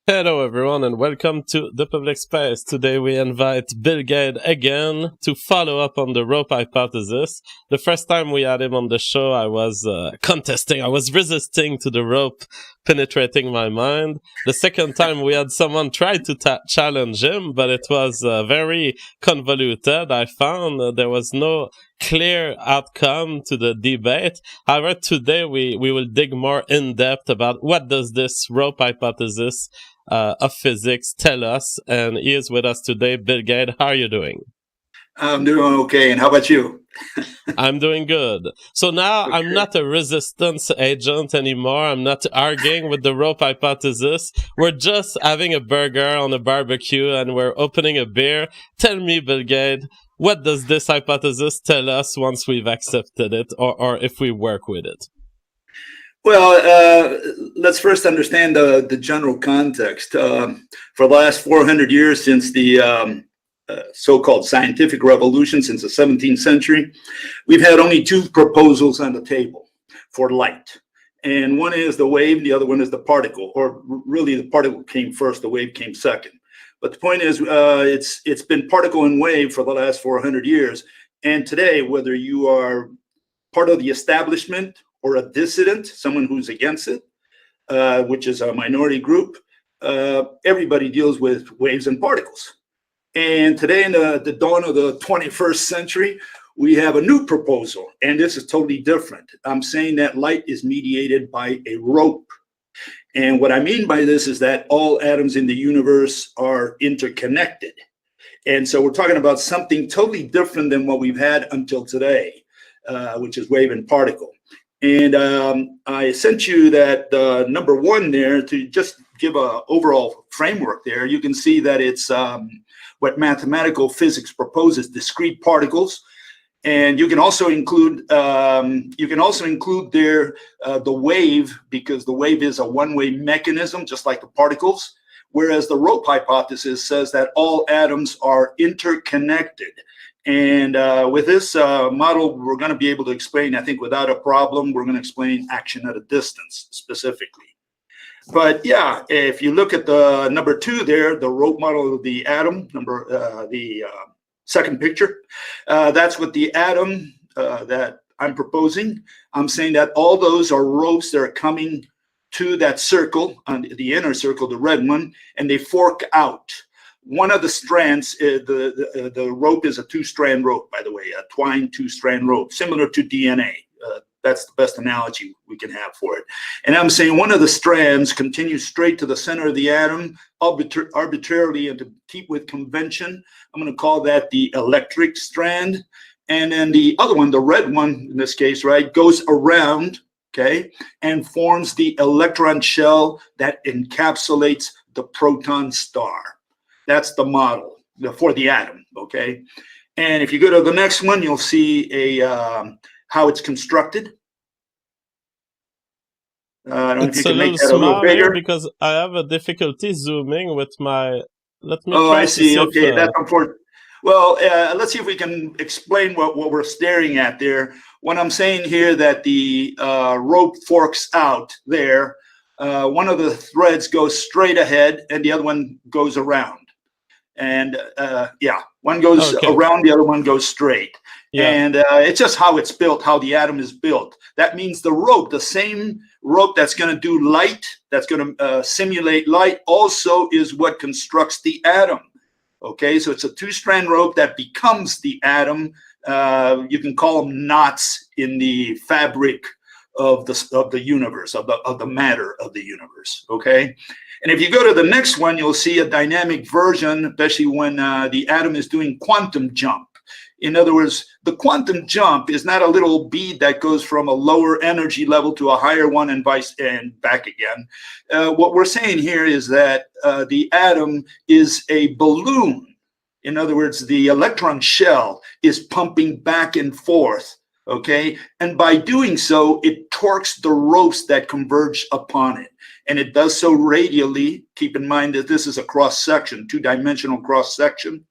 Hello everyone and welcome to the public space. Today we invite Bill Gaede again to follow up on the rope hypothesis. The first time we had him on the show I was resisting to the rope penetrating my mind. The second time we had someone try to challenge him, but it was very convoluted. I found there was no clear outcome to the debate. However, today we will dig more in depth about what does this rope hypothesis of physics tell us, and he is with us today. Bill Gaede, how are you doing? I'm doing okay, and how about you? I'm doing good. So now okay. I'm not a resistance agent anymore. I'm not arguing with the rope hypothesis. We're just having a burger on a barbecue and we're opening a beer. Tell me, Bill Gaede, what does this hypothesis tell us once we've accepted it, or if we work with it? Well, let's first understand the general context. For the last 400 years, since the so-called scientific revolution, since the 17th century, we've had only two proposals on the table for light. And one is the wave, the other one is the particle, or really the particle came first, the wave came second. But the point is, it's been particle and wave for the last 400 years. And today, whether you are part of the establishment or a dissident, someone who's against it, which is a minority group, everybody deals with waves and particles. And today, in the dawn of the 21st century, we have a new proposal, and this is totally different. I'm saying that light is mediated by a rope. And what I mean by this is that all atoms in the universe are interconnected. And so we're talking about something totally different than what we've had until today, which is wave and particle. And I sent you that number one there to just give an overall framework there. You can see that it's what mathematical physics proposes, discrete particles. And you can also include there the wave, because the wave is a one-way mechanism, just like the particles. Whereas the rope hypothesis says that all atoms are interconnected. And with this model, we're going to be able to explain, I think, without a problem, we're going to explain action at a distance specifically. But yeah, if you look at the number two there, the rope model of the atom, the second picture, that's what the atom that I'm proposing. I'm saying that all those are ropes that are coming to that circle, on the inner circle, the red one, and they fork out. One of the strands, the rope is a two-strand rope, by the way, a twined two-strand rope, similar to DNA. That's the best analogy we can have for it. And I'm saying one of the strands continues straight to the center of the atom, arbitrarily, and to keep with convention, I'm going to call that the electric strand. And then the other one, the red one in this case, right, goes around, okay, and forms the electron shell that encapsulates the proton star. That's the model for the atom, okay? And if you go to the next one, you'll see how it's constructed. I don't know if you can make that a little bigger. Because I have a difficulty zooming with my... I see. Okay, that's unfortunate. Well, let's see if we can explain what we're staring at there. What I'm saying here, that the rope forks out there. One of the threads goes straight ahead and the other one goes around. And yeah, one goes around, the other one goes straight. Yeah. And it's just how it's built, how the atom is built. That means the rope, the same rope that's going to do light, that's going to simulate light, also is what constructs the atom. Okay, so it's a two-strand rope that becomes the atom. You can call them knots in the fabric of the universe, of the matter of the universe. Okay. And if you go to the next one, you'll see a dynamic version, especially when the atom is doing quantum jump. In other words, the quantum jump is not a little bead that goes from a lower energy level to a higher one and back again. What we're saying here is that the atom is a balloon. In other words, the electron shell is pumping back and forth. Okay, and by doing so, it torques the ropes that converge upon it. And it does so radially. Keep in mind that this is a cross-section, two-dimensional cross-section.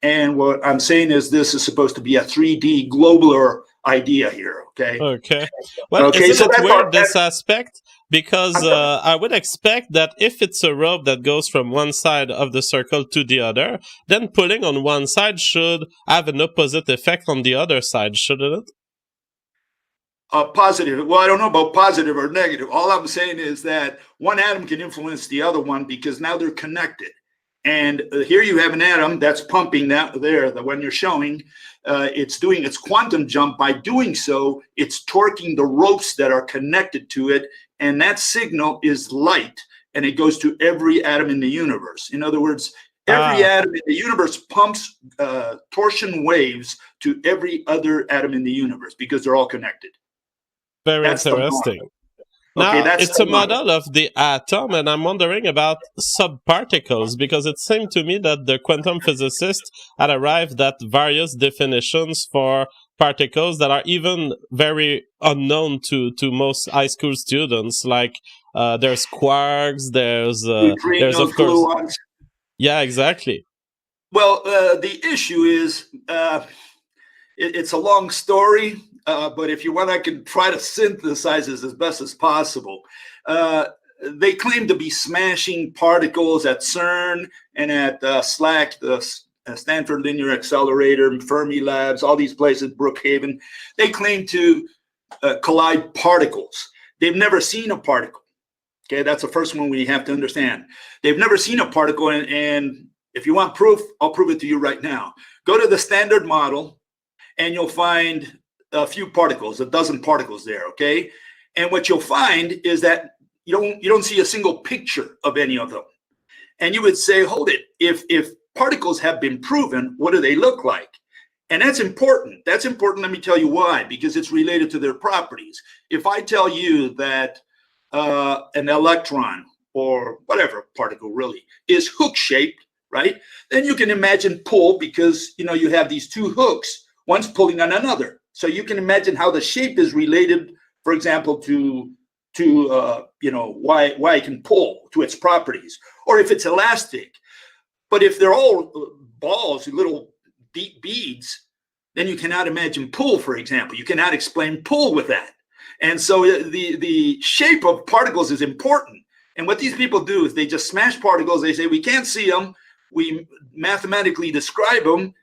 And what I'm saying is this is supposed to be a 3D globular idea here, okay? Okay. Well, isn't it weird, this aspect? Because I would expect that if it's a rope that goes from one side of the circle to the other, then pulling on one side should have an opposite effect on the other side, shouldn't it? Positive. Well, I don't know about positive or negative. All I'm saying is that one atom can influence the other one because now they're connected. And here you have an atom that's pumping that there, the one you're showing. It's doing its quantum jump. By doing so, it's torquing the ropes that are connected to it. And that signal is light. And it goes to every atom in the universe. In other words, every atom in the universe pumps torsion waves to every other atom in the universe because they're all connected. Very interesting. Now, it's a model of the atom, and I'm wondering about subparticles, because it seemed to me that the quantum physicists had arrived at various definitions for particles that are even very unknown to most high school students. Like there's quarks, there's of course, gluons. Yeah, exactly. Well, the issue is it's a long story. But if you want, I can try to synthesize this as best as possible. They claim to be smashing particles at CERN and at SLAC, the Stanford Linear Accelerator, Fermi Labs, all these places, Brookhaven. They claim to collide particles. They've never seen a particle. Okay, that's the first one we have to understand. They've never seen a particle, and if you want proof, I'll prove it to you right now. Go to the standard model, and you'll find a few particles, a dozen particles there, okay? And what you'll find is that you don't see a single picture of any of them. And you would say, hold it, if particles have been proven, what do they look like? And that's important. That's important, let me tell you why, because it's related to their properties. If I tell you that an electron or whatever particle really is hook-shaped, right? Then you can imagine pull because, you have these two hooks, one's pulling on another. So you can imagine how the shape is related, for example, to why it can pull, to its properties, or if it's elastic. But if they're all balls, little deep beads, then you cannot imagine pull, for example. You cannot explain pull with that. And so the shape of particles is important. And what these people do is they just smash particles. They say, we can't see them. We mathematically describe them.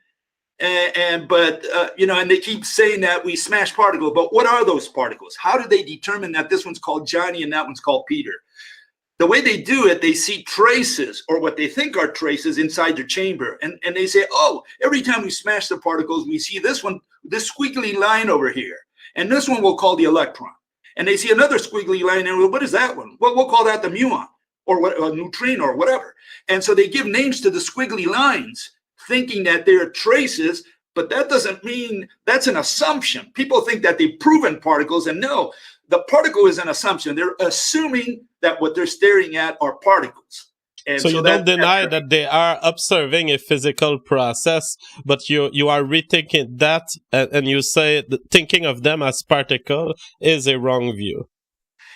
And they keep saying that we smash particles, but what are those particles? How do they determine that this one's called Johnny and that one's called Peter? The way they do it, they see traces or what they think are traces inside their chamber. And they say, oh, every time we smash the particles, we see this one, this squiggly line over here. And this one we'll call the electron. And they see another squiggly line, and what is that one? Well, we'll call that the muon or a neutrino or whatever. And so they give names to the squiggly lines, thinking that they're traces, but that doesn't mean, that's an assumption. People think that they've proven particles, and no, the particle is an assumption. They're assuming that what they're staring at are particles. And so you don't deny that they are observing a physical process, but you are rethinking that, and you say that thinking of them as particle is a wrong view.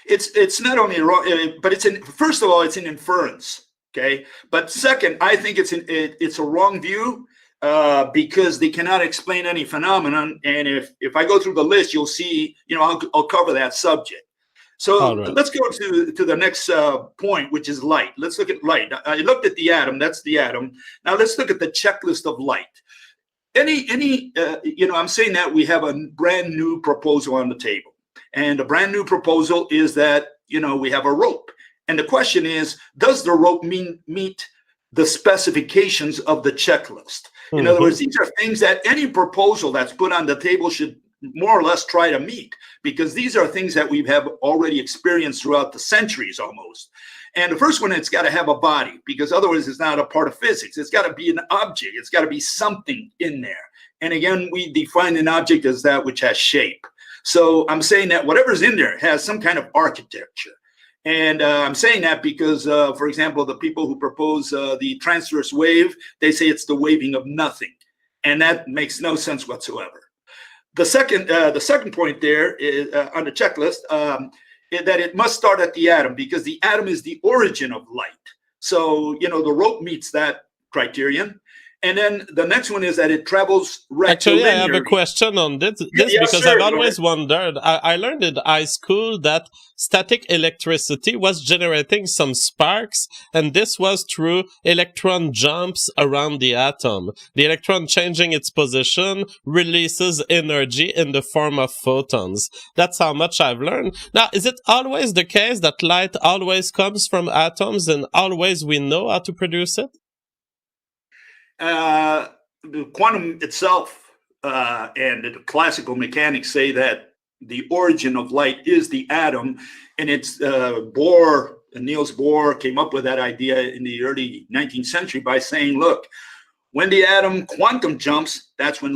It's not only wrong, but first of all, it's an inference. Okay, but second, I think it's a wrong view because they cannot explain any phenomenon. And if I go through the list, you'll see, I'll cover that subject. So let's go to the next point, which is light. Let's look at light. I looked at the atom. That's the atom. Now let's look at the checklist of light. I'm saying that we have a brand new proposal on the table, and the brand new proposal is that we have a rope. And the question is, does the rope meet the specifications of the checklist? In other words, these are things that any proposal that's put on the table should more or less try to meet, because these are things that we have already experienced throughout the centuries almost. And the first one, it's got to have a body, because otherwise it's not a part of physics. It's got to be an object. It's got to be something in there. And again, we define an object as that which has shape. So I'm saying that whatever's in there has some kind of architecture. And I'm saying that because, for example, the people who propose the transverse wave, they say it's the waving of nothing. And that makes no sense whatsoever. The second point there is, on the checklist, is that it must start at the atom, because the atom is the origin of light. So, the rope meets that criterion. And then the next one is that it travels rectilinearly. Actually, I have a question on this Yes, because sir. I've always wondered. I learned in high school that static electricity was generating some sparks, and this was through electron jumps around the atom. The electron changing its position releases energy in the form of photons. That's how much I've learned. Now, is it always the case that light always comes from atoms and always we know how to produce it? The quantum itself and the classical mechanics say that the origin of light is the atom, and it's Niels Bohr came up with that idea in the early 19th century by saying, look, when the atom quantum jumps, that's when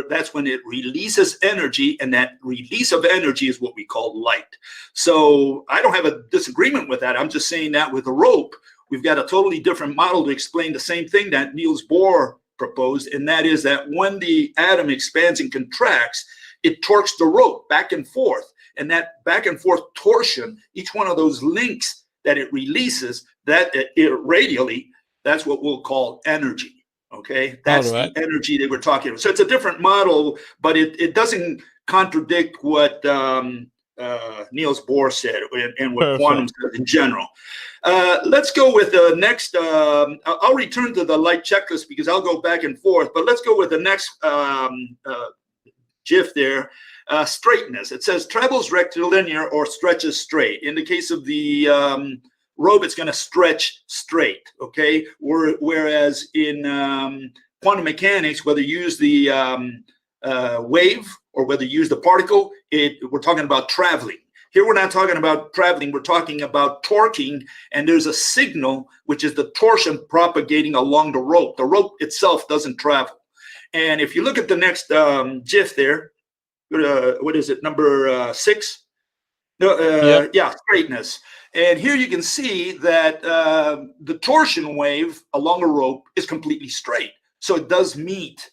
that's when it releases energy, and that release of energy is what we call light. So I don't have a disagreement with that. I'm just saying that with a rope, we've got a totally different model to explain the same thing that Niels Bohr proposed, and that is that when the atom expands and contracts, it torques the rope back and forth. And that back and forth torsion, each one of those links that it releases, that radially, that's what we'll call energy. Okay, that's the energy that we're talking about. So it's a different model, but it doesn't contradict what Niels Bohr said and what quantum says in general. Let's go with the next. I'll return to the light checklist because I'll go back and forth. But let's go with the next GIF there. Straightness. It says travels rectilinear or stretches straight. In the case of the rope, it's going to stretch straight. Okay. Whereas in quantum mechanics, whether you use the wave or whether you use the particle, we're talking about traveling. Here, we're not talking about traveling. We're talking about torquing, and there's a signal, which is the torsion propagating along the rope. The rope itself doesn't travel. And if you look at the next GIF there, what is it, number 6? Yeah, straightness. And here you can see that the torsion wave along a rope is completely straight. So it does meet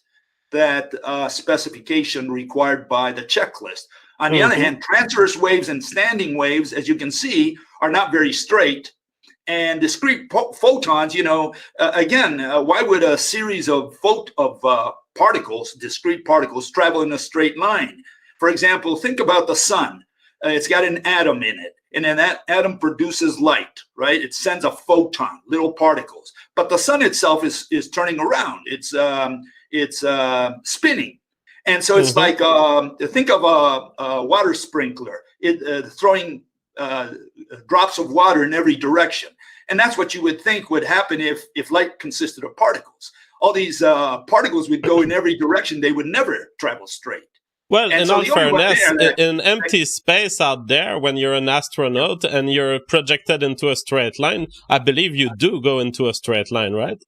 that specification required by the checklist. On the other hand, transverse waves and standing waves, as you can see, are not very straight. And discrete photons, again, why would a series of particles, discrete particles, travel in a straight line? For example, think about the sun. It's got an atom in it, and then that atom produces light, right? It sends a photon, little particles. But the sun itself is turning around. It's spinning. And so it's like, think of a water sprinkler, throwing drops of water in every direction. And that's what you would think would happen if light consisted of particles. All these particles would go in every direction. They would never travel straight. Well, in all fairness, in empty space out there, when you're an astronaut and you're projected into a straight line, I believe you do go into a straight line, right?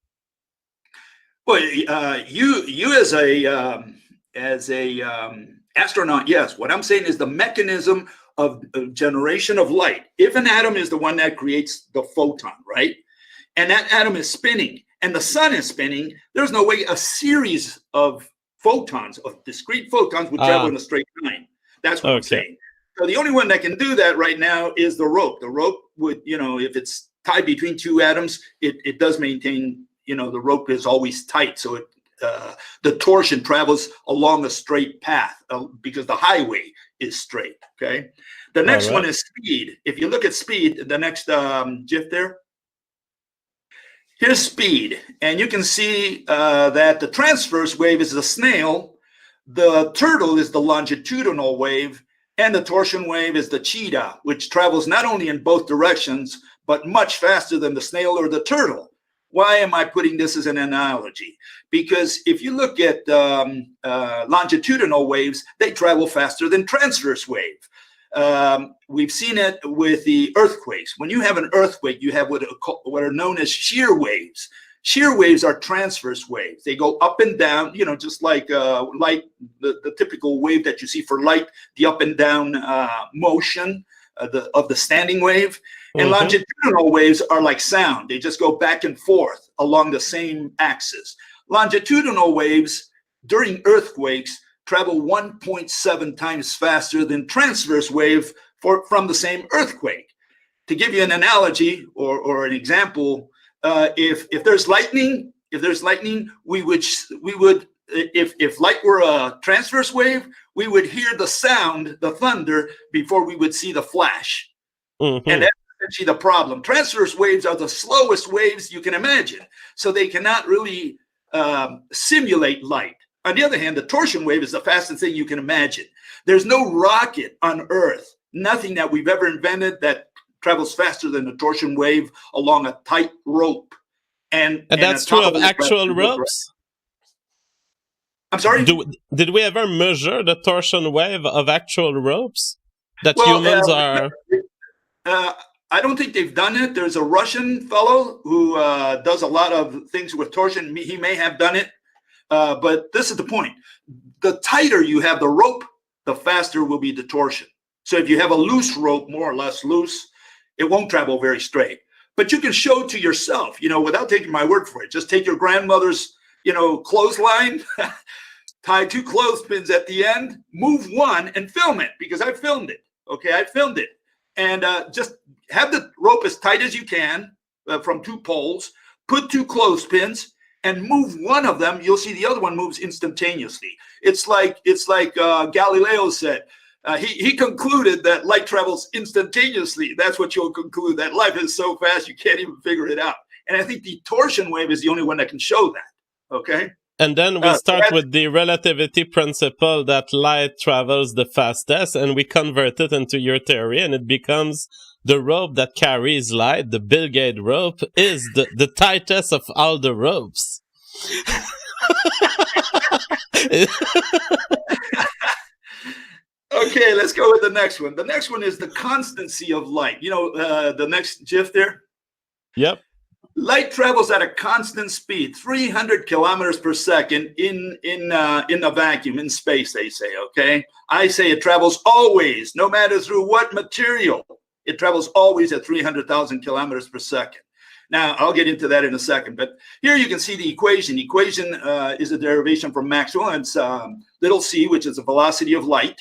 Well, you as a astronaut, yes. What I'm saying is the mechanism of generation of light. If an atom is the one that creates the photon, right? And that atom is spinning and the sun is spinning, there's no way a series of photons, of discrete photons, would travel in a straight line. That's what I'm saying. So the only one that can do that right now is the rope. The rope would, if it's tied between two atoms, it does maintain, the rope is always tight. So the torsion travels along a straight path because the highway is straight. Okay. The next one is speed. If you look at speed, the next GIF there, here's speed. And you can see that the transverse wave is the snail, the turtle is the longitudinal wave, and the torsion wave is the cheetah, which travels not only in both directions, but much faster than the snail or the turtle. Why am I putting this as an analogy? Because if you look at longitudinal waves, they travel faster than transverse wave. We've seen it with the earthquakes. When you have an earthquake, you have what are known as shear waves. Shear waves are transverse waves. They go up and down, just like light, the typical wave that you see for light, the up and down motion of the standing wave. And longitudinal waves are like sound. They just go back and forth along the same axis. Longitudinal waves during earthquakes travel 1.7 times faster than transverse wave from the same earthquake. To give you an analogy or an example, if there's lightning if there's lightning, we would if light were a transverse wave, we would hear the sound, the thunder, before we would see the flash. Mm-hmm. And that's actually the problem. Transverse waves are the slowest waves you can imagine, so they cannot really simulate light. On the other hand, the torsion wave is the fastest thing you can imagine. There's no rocket on Earth, nothing that we've ever invented that travels faster than a torsion wave along a tight rope. And that's true of actual ropes? I'm sorry? Did we ever measure the torsion wave of actual ropes that humans are... I don't think they've done it. There's a Russian fellow who does a lot of things with torsion. He may have done it. But this is the point. The tighter you have the rope, the faster will be the torsion. So if you have a loose rope, more or less loose, it won't travel very straight. But you can show to yourself, without taking my word for it. Just take your grandmother's, clothesline, tie 2 clothespins at the end, move one and film it, because I filmed it. Okay, I filmed it. And just have the rope as tight as you can from 2 poles, put 2 clothespins, and move one of them. You'll see the other one moves instantaneously. It's like Galileo said. He concluded that light travels instantaneously. That's what you'll conclude, that light is so fast you can't even figure it out. And I think the torsion wave is the only one that can show that. Okay. And then we start with the relativity principle that light travels the fastest, and we convert it into your theory, and it becomes the rope that carries light, the bgaede rope, is the tightest of all the ropes. Okay, let's go with the next one. The next one is the constancy of light. The next GIF there? Yep. Light travels at a constant speed, 300 kilometers per second in a vacuum, in space, they say, okay? I say it travels always, no matter through what material. It travels always at 300,000 kilometers per second. Now, I'll get into that in a second, but here you can see the equation. The equation is a derivation from Maxwell, and it's little c, which is the velocity of light,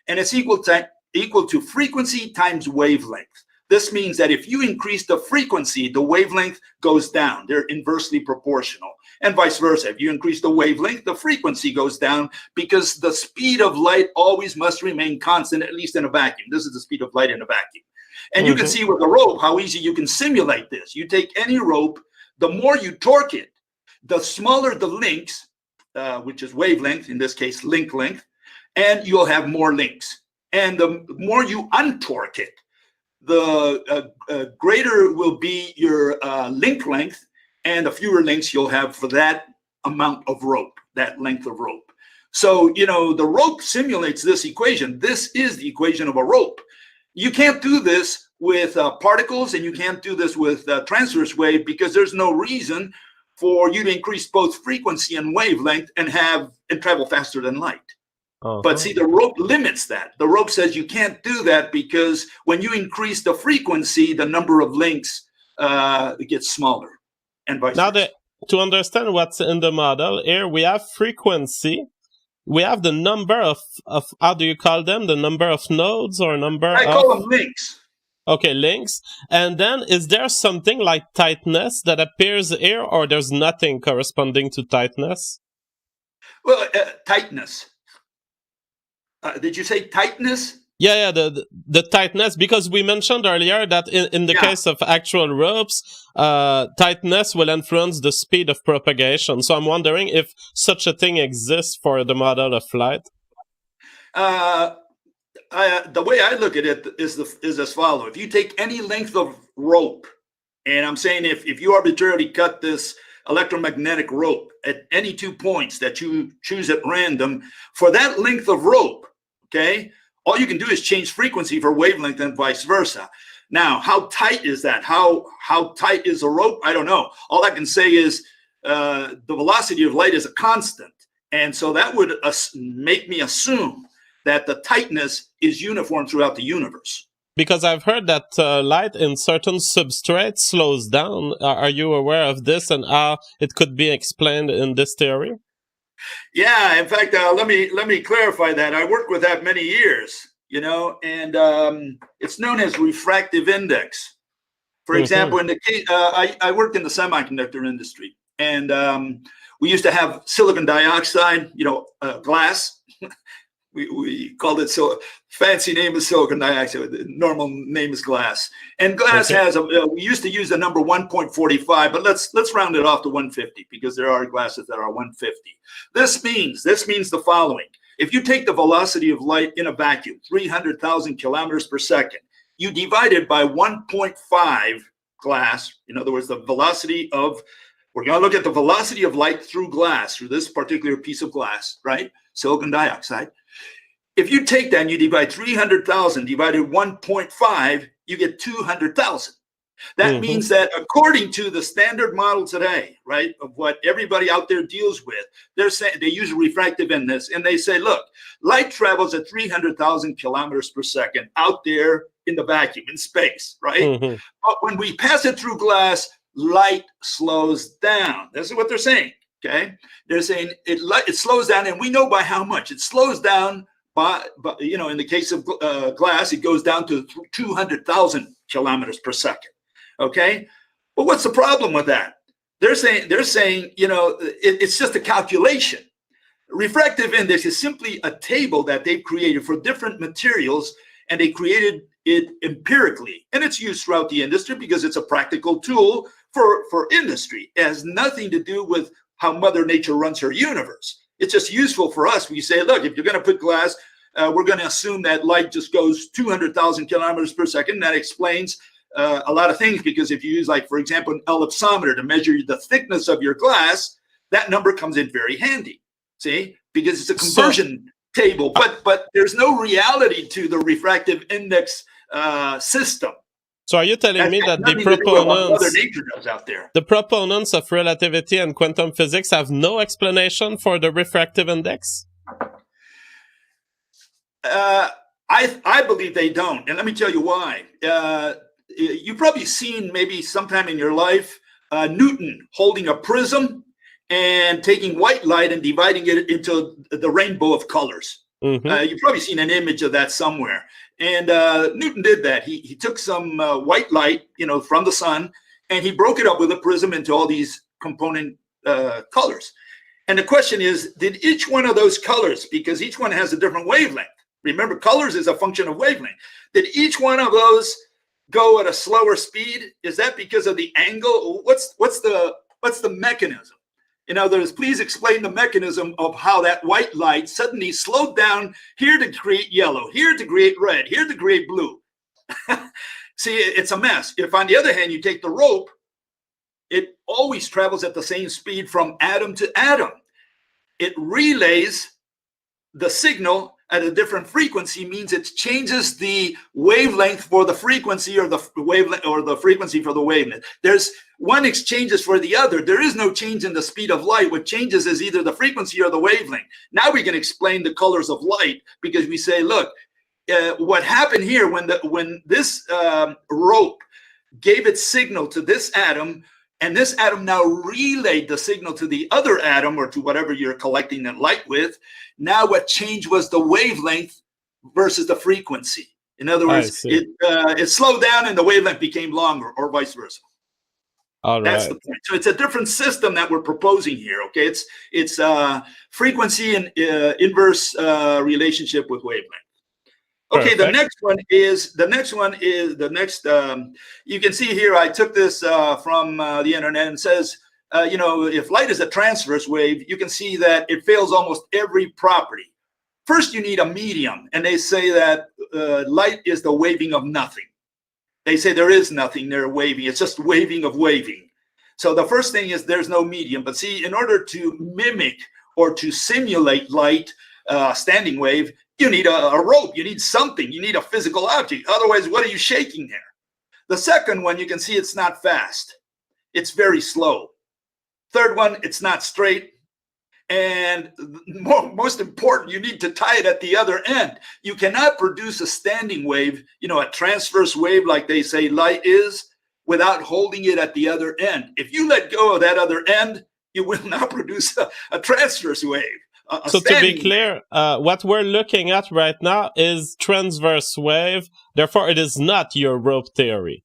and it's equal to frequency times wavelength. This means that if you increase the frequency, the wavelength goes down. They're inversely proportional, and vice versa. If you increase the wavelength, the frequency goes down, because the speed of light always must remain constant, at least in a vacuum. This is the speed of light in a vacuum. And you can see with the rope how easy you can simulate this. You take any rope, the more you torque it, the smaller the links, which is wavelength, in this case, link length, and you'll have more links. And the more you untorque it, the greater will be your link length, and the fewer links you'll have for that amount of rope, that length of rope. So, the rope simulates this equation. This is the equation of a rope. You can't do this with particles, and you can't do this with transverse wave, because there's no reason for you to increase both frequency and wavelength and travel faster than light. But see, the rope limits that. The rope says you can't do that, because when you increase the frequency, the number of links gets smaller, and vice versa. To understand what's in the model here, we have frequency. We have the number of how do you call them? The number of nodes, or I call them links. Okay, links. And then is there something like tightness that appears here, or there's nothing corresponding to tightness? Well, tightness. Did you say tightness? Yeah, the tightness, because we mentioned earlier that in the case of actual ropes, tightness will influence the speed of propagation. So I'm wondering if such a thing exists for the model of light. The way I look at it is as follows. If you take any length of rope, and I'm saying if you arbitrarily cut this electromagnetic rope at any 2 points that you choose at random, for that length of rope, okay, all you can do is change frequency for wavelength and vice versa. Now, how tight is that? How tight is a rope? I don't know. All I can say is the velocity of light is a constant. And so that would make me assume that the tightness is uniform throughout the universe. Because I've heard that light in certain substrates slows down. Are you aware of this, and how it could be explained in this theory? Yeah, in fact, let me clarify that. I worked with that many years, and it's known as refractive index. For example, in the case, I worked in the semiconductor industry, And we used to have silicon dioxide, glass. We called it, so fancy name is silicon dioxide. The normal name is glass. And glass has we used to use the number 1.45, but let's round it off to 150 because there are glasses that are 150. This means the following. If you take the velocity of light in a vacuum, 300,000 kilometers per second, you divide it by 1.5 glass. In other words, the velocity of, we're going to look at the velocity of light through glass, through this particular piece of glass, right? Silicon dioxide. If you take that and you divide 300,000 divided 1.5, you get 200,000. That means that according to the standard model today, right, of what everybody out there deals with, they're saying they use refractive index, and they say, look, light travels at 300,000 kilometers per second out there in the vacuum, in space, right? But when we pass it through glass, light slows down. This is what they're saying, okay? They're saying it slows down, and we know by how much. It slows down by in the case of glass, it goes down to 200,000 kilometers per second. Okay, but what's the problem with that? They're saying it's just a calculation. Refractive index is simply a table that they've created for different materials, and they created it empirically, and it's used throughout the industry because it's a practical tool for industry. It has nothing to do with how Mother Nature runs her universe. It's just useful for us. We say, look, if you're going to put glass, we're going to assume that light just goes 200,000 kilometers per second. That explains a lot of things, because if you use, like, for example, an ellipsometer to measure the thickness of your glass, that number comes in very handy. See, because it's a conversion table, but there's no reality to the refractive index system. So are you telling me that the proponents of relativity and quantum physics have no explanation for the refractive index? I believe they don't, and let me tell you why. You've probably seen, maybe sometime in your life, Newton holding a prism and taking white light and dividing it into the rainbow of colors. You've probably seen an image of that somewhere. And Newton did that. He took some white light, from the sun, and he broke it up with a prism into all these component colors. And the question is, did each one of those colors, because each one has a different wavelength. Remember, colors is a function of wavelength. Did each one of those go at a slower speed? Is that because of the angle? What's the mechanism? In other words, please explain the mechanism of how that white light suddenly slowed down here to create yellow, here to create red, here to create blue. See, it's a mess. If, on the other hand, you take the rope, it always travels at the same speed from atom to atom. It relays the signal at a different frequency, means it changes the wavelength for the frequency, or the wavelength, or the frequency for the wavelength. There's one exchanges for the other. There is no change in the speed of light. What changes is either the frequency or the wavelength. Now we can explain the colors of light, because we say, look, what happened here when this rope gave its signal to this atom, and this atom now relayed the signal to the other atom, or to whatever you're collecting that light with. Now what changed was the wavelength versus the frequency. In other words, it slowed down and the wavelength became longer, or vice versa. That's the point. So it's a different system that we're proposing here. Okay, it's frequency and inverse relationship with wavelength. Okay, the next one is you can see here, I took this from the internet, and says, if light is a transverse wave, you can see that it fails almost every property. First, you need a medium, and they say that light is the waving of nothing. They say there is nothing there waving. It's just waving of waving. So the first thing is there's no medium. But see, in order to mimic or to simulate light, standing wave, you need a rope. You need something. You need a physical object. Otherwise, what are you shaking there? The second one, you can see it's not fast. It's very slow. Third one, it's not straight. And most important, you need to tie it at the other end. You cannot produce a standing wave, a transverse wave like they say light is, without holding it at the other end. If you let go of that other end, you will not produce a transverse wave. So to be clear, what we're looking at right now is transverse wave. Therefore, it is not your rope theory.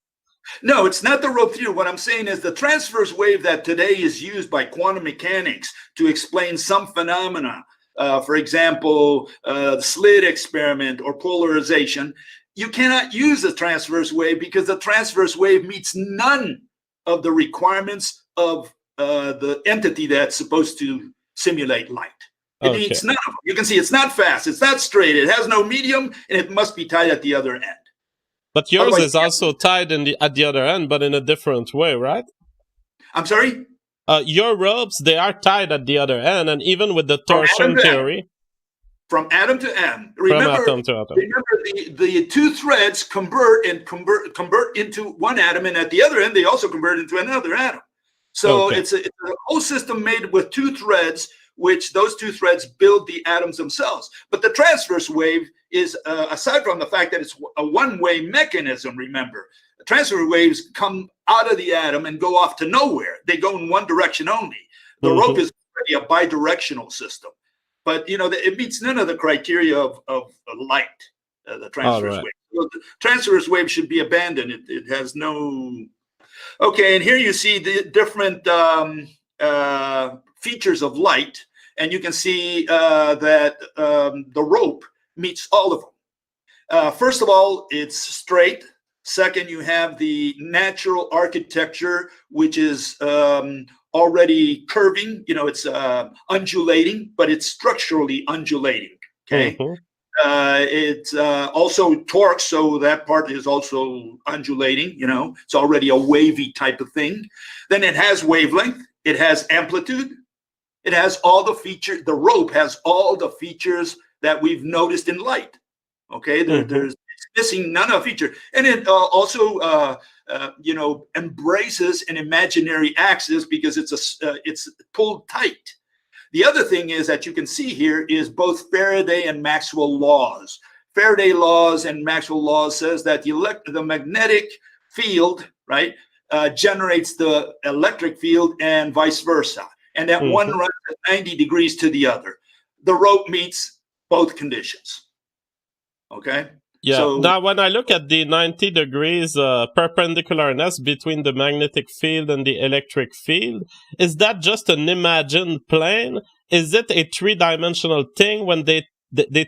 No, it's not the rope theory. What I'm saying is the transverse wave that today is used by quantum mechanics to explain some phenomena, for example, the slit experiment or polarization, you cannot use the transverse wave because the transverse wave meets none of the requirements of the entity that's supposed to simulate light. It meets none of them. You can see it's not fast, it's not straight, it has no medium, and it must be tied at the other end. But yours is also tied at the other end, but in a different way, right? I'm sorry? Your ropes, they are tied at the other end, and even with the torsion theory. From atom to atom. Remember, from atom to atom. Remember the two threads convert into one atom, and at the other end, they also convert into another atom. So it's a whole system made with two threads, which those two threads build the atoms themselves. But the transverse wave is, aside from the fact that it's a one-way mechanism, remember, the transverse waves come out of the atom and go off to nowhere. They go in one direction only. The rope is already a bidirectional system. But, you know, it meets none of the criteria of light, the transverse wave. So the transverse wave should be abandoned. It has no... Okay, and here you see the different features of light. And you can see that the rope meets all of them. First of all, it's straight. Second, you have the natural architecture, which is already curving. You know, it's undulating, but it's structurally undulating. Okay. It's also torque, so that part is also undulating. You know, it's already a wavy type of thing. Then it has wavelength. It has amplitude. It has all the features. The rope has all the features that we've noticed in light. Okay, there's missing none of feature, and it also you know, embraces an imaginary axis because it's pulled tight. The other thing is that you can see here is both Faraday and Maxwell laws. Faraday laws and Maxwell laws says that the magnetic field, right, generates the electric field and vice versa, and that one runs at 90 degrees to the other. The rope meets both conditions. Okay. Yeah. So, now, when I look at the 90 degrees perpendicularness between the magnetic field and the electric field, is that just an imagined plane? Is it a three-dimensional thing when they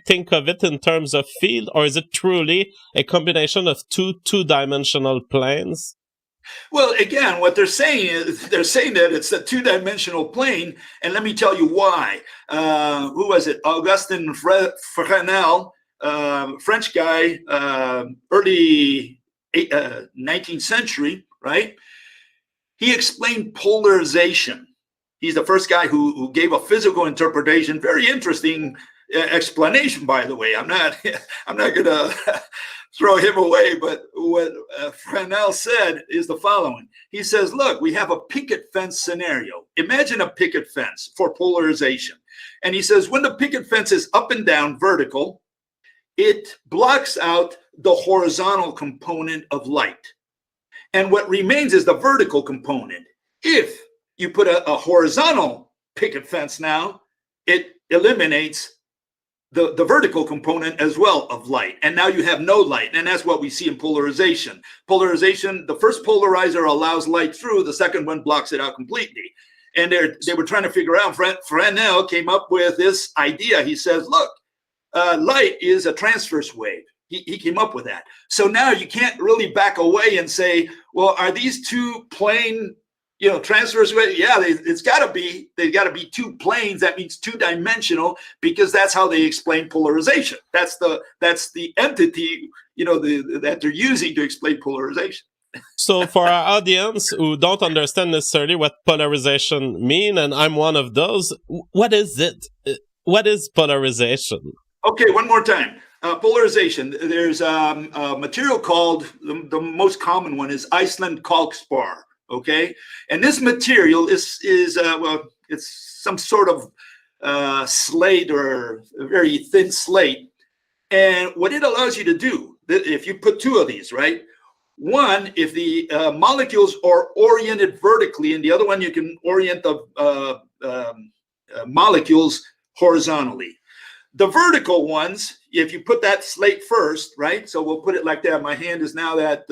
think of it in terms of field, or is it truly a combination of two-dimensional planes? Well, again, what they're saying is that it's a two-dimensional plane, and let me tell you why. Who was it? Augustin Fresnel. French guy, early 19th century, right? He explained polarization. He's the first guy who gave a physical interpretation. Very interesting explanation, by the way. I'm not going to throw him away, but what Fresnel said is the following. He says, look, we have a picket fence scenario. Imagine a picket fence for polarization. And he says, when the picket fence is up and down, vertical, it blocks out the horizontal component of light. And what remains is the vertical component. If you put a horizontal picket fence now, it eliminates the vertical component as well of light. And now you have no light. And that's what we see in polarization. Polarization, the first polarizer allows light through, the second one blocks it out completely. And they were trying to figure out, Fresnel came up with this idea. He says, look, light is a transverse wave. He came up with that. So now you can't really back away and say, well, are these two plane, you know, transverse waves? Yeah, they've got to be two planes. That means two-dimensional, because that's how they explain polarization. That's the entity, you know, that they're using to explain polarization. So for our audience who don't understand necessarily what polarization mean, and I'm one of those, what is it? What is polarization? Okay, one more time. Polarization. There's a material called, the most common one is Iceland calcspar. Okay, and this material is well, it's some sort of slate, or a very thin slate. And what it allows you to do, if you put two of these, right? One, if the molecules are oriented vertically, and the other one you can orient the molecules horizontally. The vertical ones, if you put that slate first, right? So we'll put it like that. My hand is now that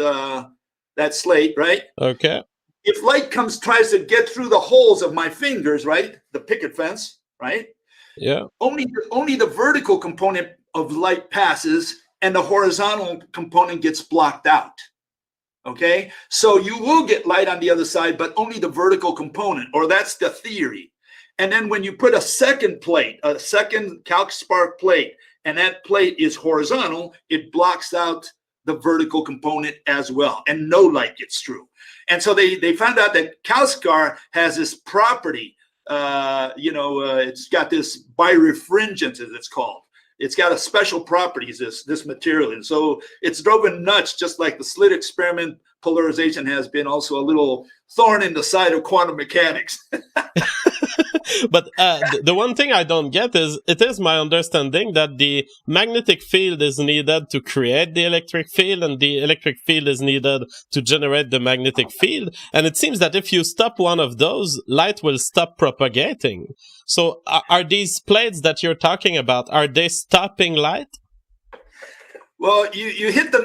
that slate, right? Okay. If light tries to get through the holes of my fingers, right, the picket fence, right, Yeah. only the vertical component of light passes, and the horizontal component gets blocked out. Okay, so you will get light on the other side, but only the vertical component, or that's the theory. And then when you put a second plate, a second calc spark plate, and that plate is horizontal, it blocks out the vertical component as well, and no light gets through. And so they found out that calcium has this property, it's got this birefringence, as it's called. It's got a special properties, this material. And so it's driven nuts, just like the slit experiment. Polarization has been also a little thorn in the side of quantum mechanics. But the one thing I don't get is, it is my understanding that the magnetic field is needed to create the electric field, and the electric field is needed to generate the magnetic field. And it seems that if you stop one of those, light will stop propagating. So are these plates that you're talking about, are they stopping light? Well, you hit the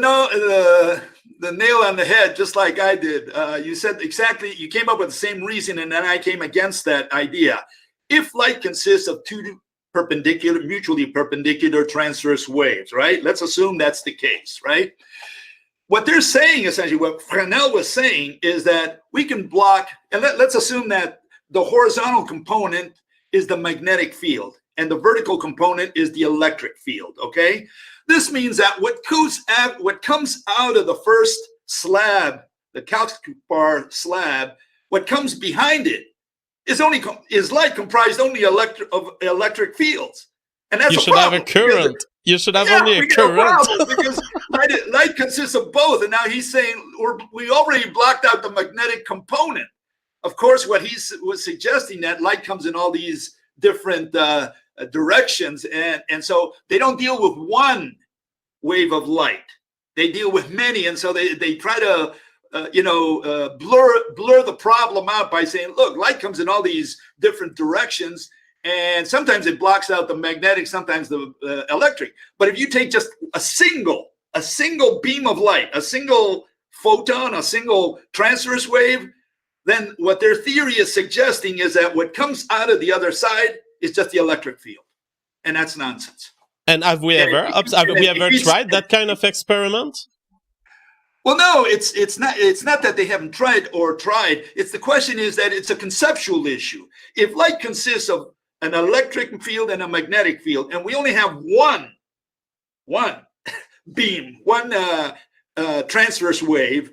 nail on the head, just like I did. You said exactly, you came up with the same reason, and then I came against that idea. If light consists of two mutually perpendicular transverse waves, right? Let's assume that's the case, right? What they're saying, essentially, what Fresnel was saying, is that we can block, and let's assume that the horizontal component is the magnetic field, and the vertical component is the electric field, okay? This means that what comes out of the first slab, the calcium slab, what comes behind it is light comprised only of electric fields, and that's you should have a current. You should have only a current. Because light consists of both, and now he's saying we already blocked out the magnetic component. Of course, what he was suggesting, that light comes in all these different directions, and so they don't deal with one wave of light. They deal with many, and so they try to blur the problem out by saying, look, light comes in all these different directions, and sometimes it blocks out the magnetic, sometimes the electric. But if you take just a single beam of light, a single photon, a single transverse wave, then what their theory is suggesting is that what comes out of the other side is just the electric field, and that's nonsense. And have we ever tried that kind of experiment? Well, no, it's not that they haven't tried. It's the question is that it's a conceptual issue. If light consists of an electric field and a magnetic field, and we only have one beam, one transverse wave,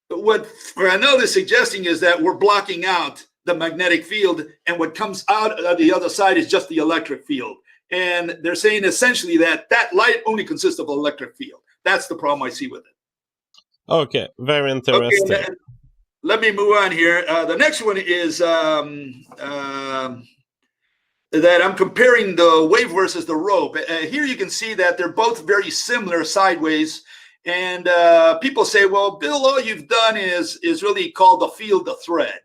what Fresnel is suggesting is that we're blocking out the magnetic field, and what comes out of the other side is just the electric field. And they're saying essentially that light only consists of electric field. That's the problem I see with it. Okay, very interesting. Okay, let me move on here. The next one is that I'm comparing the wave versus the rope. Here you can see that they're both very similar sideways. And people say, well, Bill, all you've done is really called the field a thread.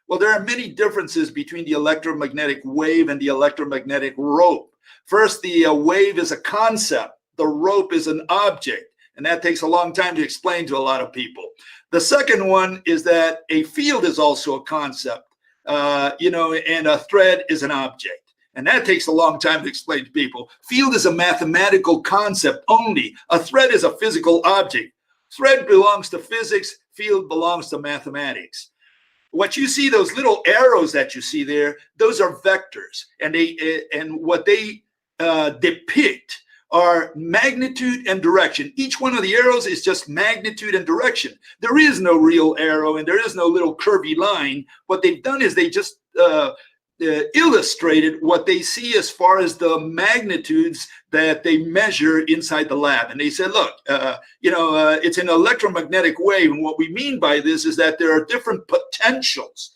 Well, there are many differences between the electromagnetic wave and the electromagnetic rope. First, the wave is a concept. The rope is an object. And that takes a long time to explain to a lot of people. The second one is that a field is also a concept, and a thread is an object. And that takes a long time to explain to people. Field is a mathematical concept only. A thread is a physical object. Thread belongs to physics. Field belongs to mathematics. What you see, those little arrows that you see there, those are vectors. And what they depict are magnitude and direction. Each one of the arrows is just magnitude and direction. There is no real arrow, and there is no little curvy line. What they've done is they just illustrated what they see as far as the magnitudes that they measure inside the lab. And they said, look, it's an electromagnetic wave. And what we mean by this is that there are different potentials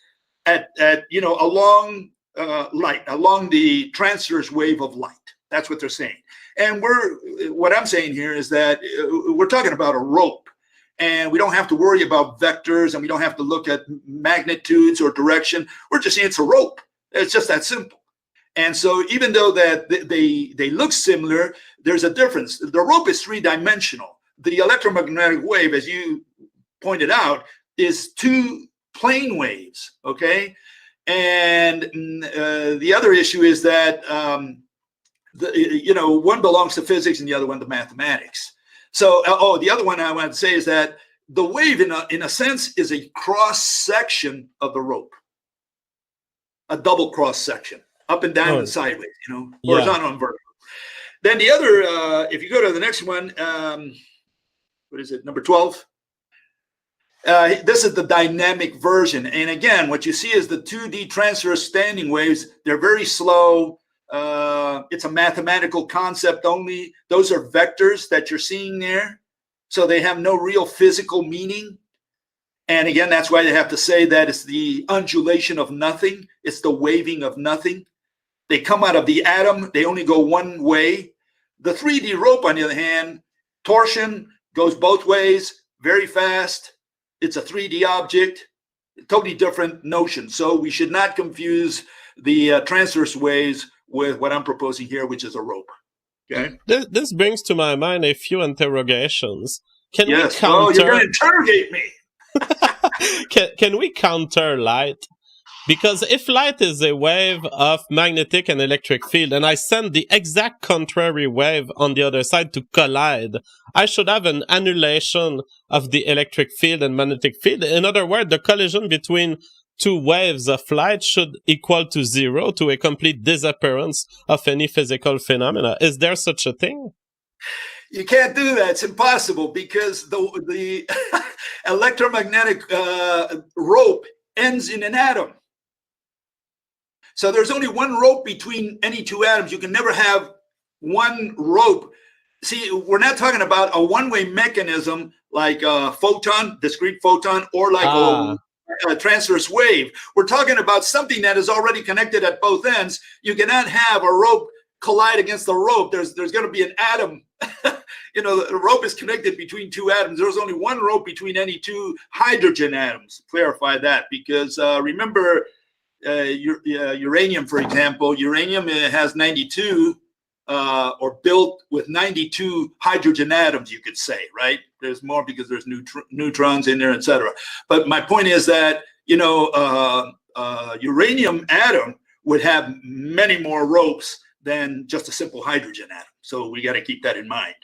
along the transverse wave of light. That's what they're saying. And what I'm saying here is that we're talking about a rope, and we don't have to worry about vectors, and we don't have to look at magnitudes or direction. We're just saying it's a rope. It's just that simple. And so even though that they look similar, there's a difference. The rope is three-dimensional. The electromagnetic wave, as you pointed out, is two plane waves, okay? And the other issue is that, one belongs to physics and the other one to mathematics. So, the other one I want to say is that the wave, in a sense, is a cross-section of the rope. A double cross-section, up and down and sideways, horizontal and vertical. Then the other, if you go to the next one, what is it, number 12? This is the dynamic version. And again, what you see is the 2D transverse standing waves. They're very slow. It's a mathematical concept only. Those are vectors that you're seeing there. So they have no real physical meaning. And again, that's why they have to say that it's the undulation of nothing. It's the waving of nothing. They come out of the atom. They only go one way. The 3D rope, on the other hand, torsion goes both ways, very fast. It's a 3D object, totally different notion. So we should not confuse the transverse waves with what I'm proposing here, which is a rope. Okay. This brings to my mind a few interrogations. Can we counter? Oh, you're going to interrogate me. Can we counter light? Because if light is a wave of magnetic and electric field, and I send the exact contrary wave on the other side to collide, I should have an annulation of the electric field and magnetic field. In other words, the collision between two waves of light should equal to zero, to a complete disappearance of any physical phenomena. Is there such a thing? You can't do that. It's impossible, because the electromagnetic rope ends in an atom. So there's only one rope between any two atoms. You can never have one rope. See, we're not talking about a one-way mechanism like a photon, discrete photon, or like a transverse wave. We're talking about something that is already connected at both ends. You cannot have a rope collide against the rope. There's going to be an atom. The rope is connected between two atoms. There's only one rope between any two hydrogen atoms. Clarify that, because remember, uranium, for example, uranium has 92 or built with 92 hydrogen atoms, you could say, right? There's more because there's neutrons in there, etc. But my point is that, uranium atom would have many more ropes than just a simple hydrogen atom. So we got to keep that in mind.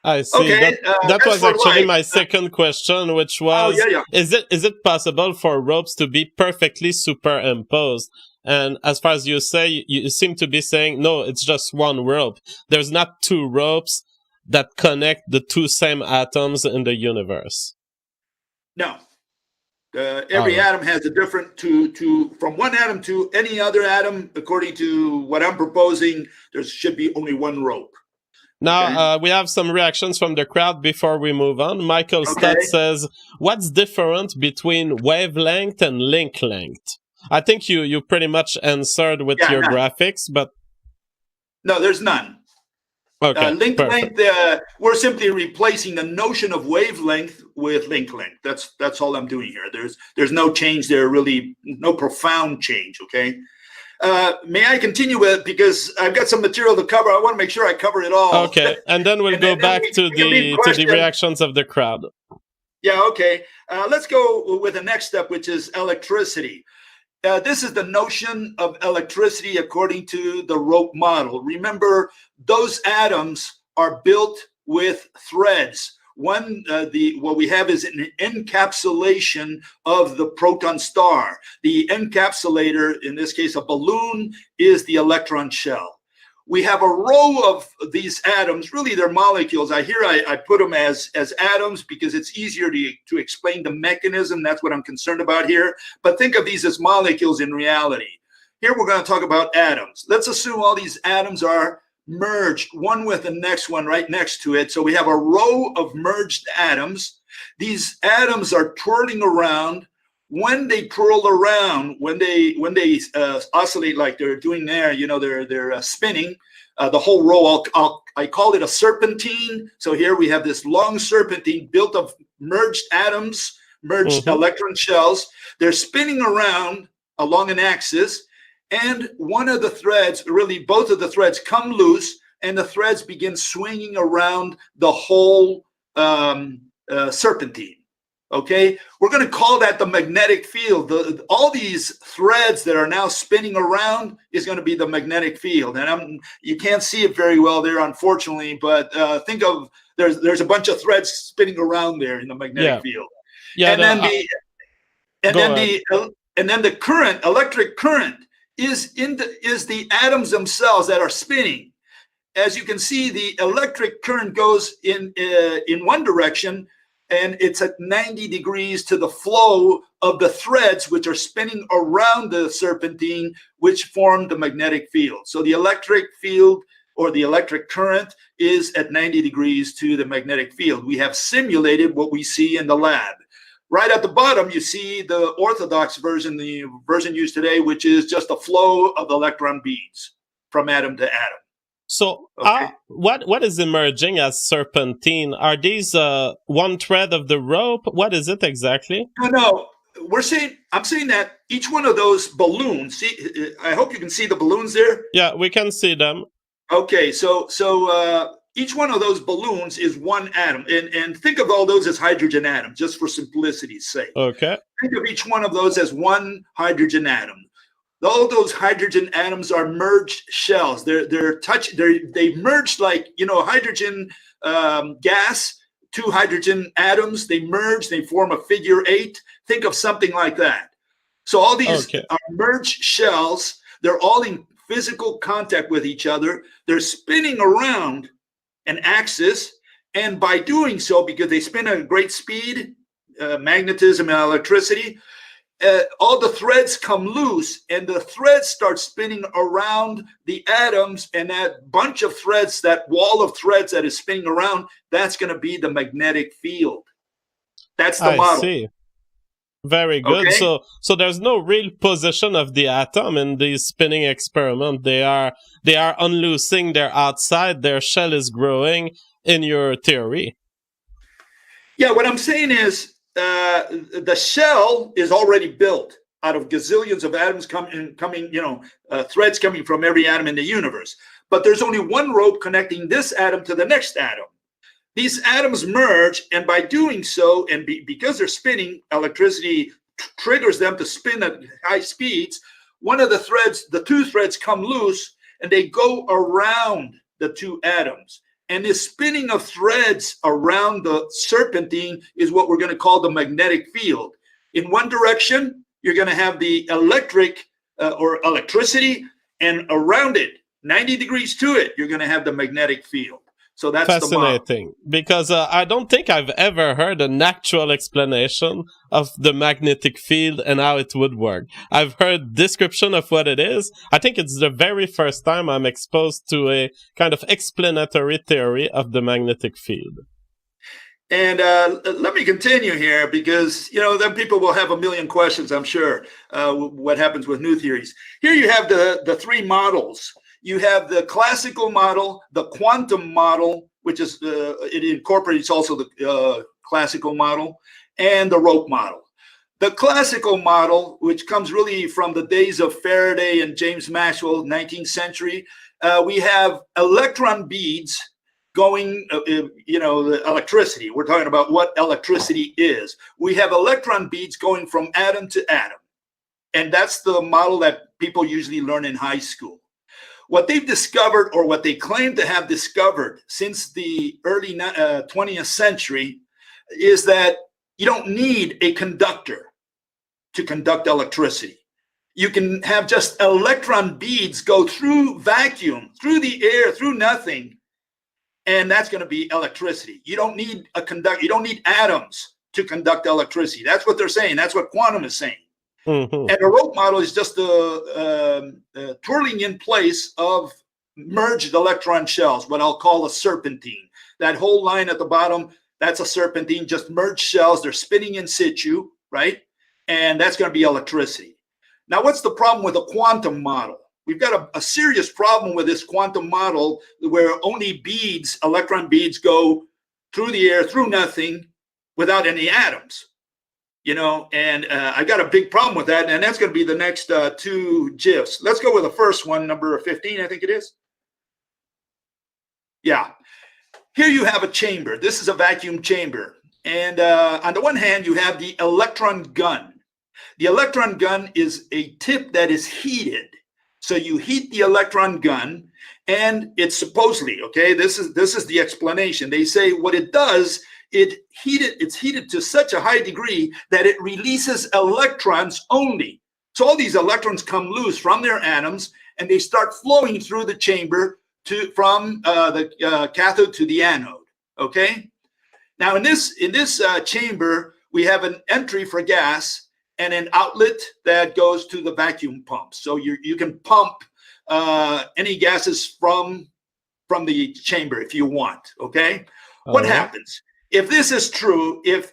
I see. Okay, that was actually my second question, which was, is it possible for ropes to be perfectly superimposed? And as far as you say, you seem to be saying, no, it's just one rope. There's not two ropes that connect the two same atoms in the universe. No. Every atom has a different, from one atom to any other atom, according to what I'm proposing, there should be only one rope. Now, we have some reactions from the crowd before we move on. Michael Stott says, what's different between wavelength and link length? I think you pretty much answered with your graphics, but... No, there's none. Okay, link length, we're simply replacing the notion of wavelength with link length. That's all I'm doing here. There's no change there, really, no profound change, okay? May I continue with, because I've got some material to cover. I want to make sure I cover it all. Okay, and then we'll go back to the reactions of the crowd. Yeah, okay. Let's go with the next step, which is electricity. This is the notion of electricity according to the rope model. Remember, those atoms are built with threads. One, what we have is an encapsulation of the proton star. The encapsulator, in this case a balloon, is the electron shell. We have a row of these atoms. Really, they're molecules. I put them as atoms because it's easier to explain the mechanism. That's what I'm concerned about here. But think of these as molecules in reality. Here we're going to talk about atoms. Let's assume all these atoms are merged, one with the next one right next to it. So we have a row of merged atoms. These atoms are twirling around. When they twirl around, when they oscillate like they're doing there, they're spinning. The whole row, I call it a serpentine. So here we have this long serpentine built of merged atoms, merged electron shells. They're spinning around along an axis, and one of the threads, really both of the threads, come loose, and the threads begin swinging around the whole serpentine. Okay, we're going to call that the magnetic field. All these threads that are now spinning around is going to be the magnetic field. And you can't see it very well there, unfortunately, but think of there's a bunch of threads spinning around there in the magnetic field. Yeah, and then the current, electric current, is the atoms themselves that are spinning. As you can see, the electric current goes in one direction, and it's at 90 degrees to the flow of the threads which are spinning around the serpentine, which form the magnetic field. So the electric field or the electric current is at 90 degrees to the magnetic field. We have simulated what we see in the lab. Right at the bottom, you see the orthodox version, the version used today, which is just a flow of electron beads from atom to atom. So what is emerging as serpentine? Are these one thread of the rope? What is it exactly? No. I'm saying that each one of those balloons, see, I hope you can see the balloons there. Yeah, we can see them. Okay, so each one of those balloons is one atom, and think of all those as hydrogen atoms, just for simplicity's sake. Okay. Think of each one of those as one hydrogen atom. All those hydrogen atoms are merged shells. They merged like, hydrogen gas, two hydrogen atoms. They merge, they form a figure 8. Think of something like that. So all these are merged shells. They're all in physical contact with each other. They're spinning around an axis, and by doing so, because they spin at a great speed, magnetism and electricity, all the threads come loose, and the threads start spinning around the atoms, and that bunch of threads, that wall of threads that is spinning around, that's going to be the magnetic field. That's the model. I see. Very good. Okay. So there's no real position of the atom in these spinning experiment. They are unloosing, they're outside, their shell is growing in your theory. Yeah, what I'm saying is the shell is already built out of gazillions of atoms coming, threads coming from every atom in the universe. But there's only one rope connecting this atom to the next atom. These atoms merge, and by doing so, and because they're spinning, electricity triggers them to spin at high speeds. One of the threads, the two threads come loose, and they go around the two atoms. And this spinning of threads around the serpentine is what we're going to call the magnetic field. In one direction, you're going to have the electric or electricity, and around it, 90 degrees to it, you're going to have the magnetic field. So that's fascinating, because I don't think I've ever heard an actual explanation of the magnetic field and how it would work. I've heard description of what it is. I think it's the very first time I'm exposed to a kind of explanatory theory of the magnetic field. And let me continue here, because, then people will have a million questions, I'm sure, what happens with new theories. Here you have the three models. You have the classical model, the quantum model, which is, it incorporates also the classical model, and the rope model. The classical model, which comes really from the days of Faraday and James Maxwell, 19th century, we have electron beads going, the electricity. We're talking about what electricity is. We have electron beads going from atom to atom. And that's the model that people usually learn in high school. What they've discovered, or what they claim to have discovered since the early 20th century, is that you don't need a conductor to conduct electricity. You can have just electron beads go through vacuum, through the air, through nothing, and that's going to be electricity. You don't need a conductor. You don't need atoms to conduct electricity. That's what they're saying. That's what quantum is saying. Mm-hmm. And the rope model is just the twirling in place of merged electron shells, what I'll call a serpentine. That whole line at the bottom, that's a serpentine, just merged shells. They're spinning in situ, right? And that's going to be electricity. Now, what's the problem with a quantum model? We've got a serious problem with this quantum model, where only beads, electron beads, go through the air, through nothing, without any atoms. And I got a big problem with that, and that's going to be the next two GIFs. Let's go with the first one, number 15, I think it is. Yeah. Here you have a chamber. This is a vacuum chamber. And on the one hand, you have the electron gun. The electron gun is a tip that is heated. So you heat the electron gun, and it's supposedly, okay, this is the explanation. They say what it does, it's heated to such a high degree that it releases electrons only. So all these electrons come loose from their atoms, and they start flowing through the chamber from the cathode to the anode. Okay. Now in this chamber, we have an entry for gas and an outlet that goes to the vacuum pump. So you can pump any gases from the chamber if you want. Okay. What happens if this is true? If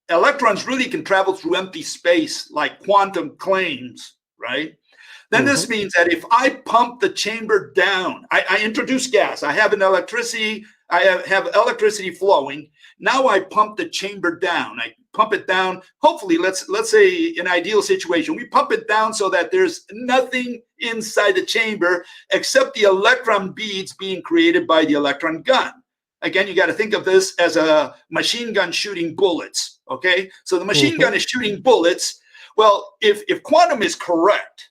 electrons really can travel through empty space like quantum claims, right? Then this means that if I pump the chamber down, I introduce gas, I have electricity flowing. Now I pump the chamber down. I pump it down. Hopefully, let's say an ideal situation, we pump it down so that there's nothing inside the chamber except the electron beads being created by the electron gun. Again, you got to think of this as a machine gun shooting bullets. Okay, so the machine gun is shooting bullets. Well, if quantum is correct,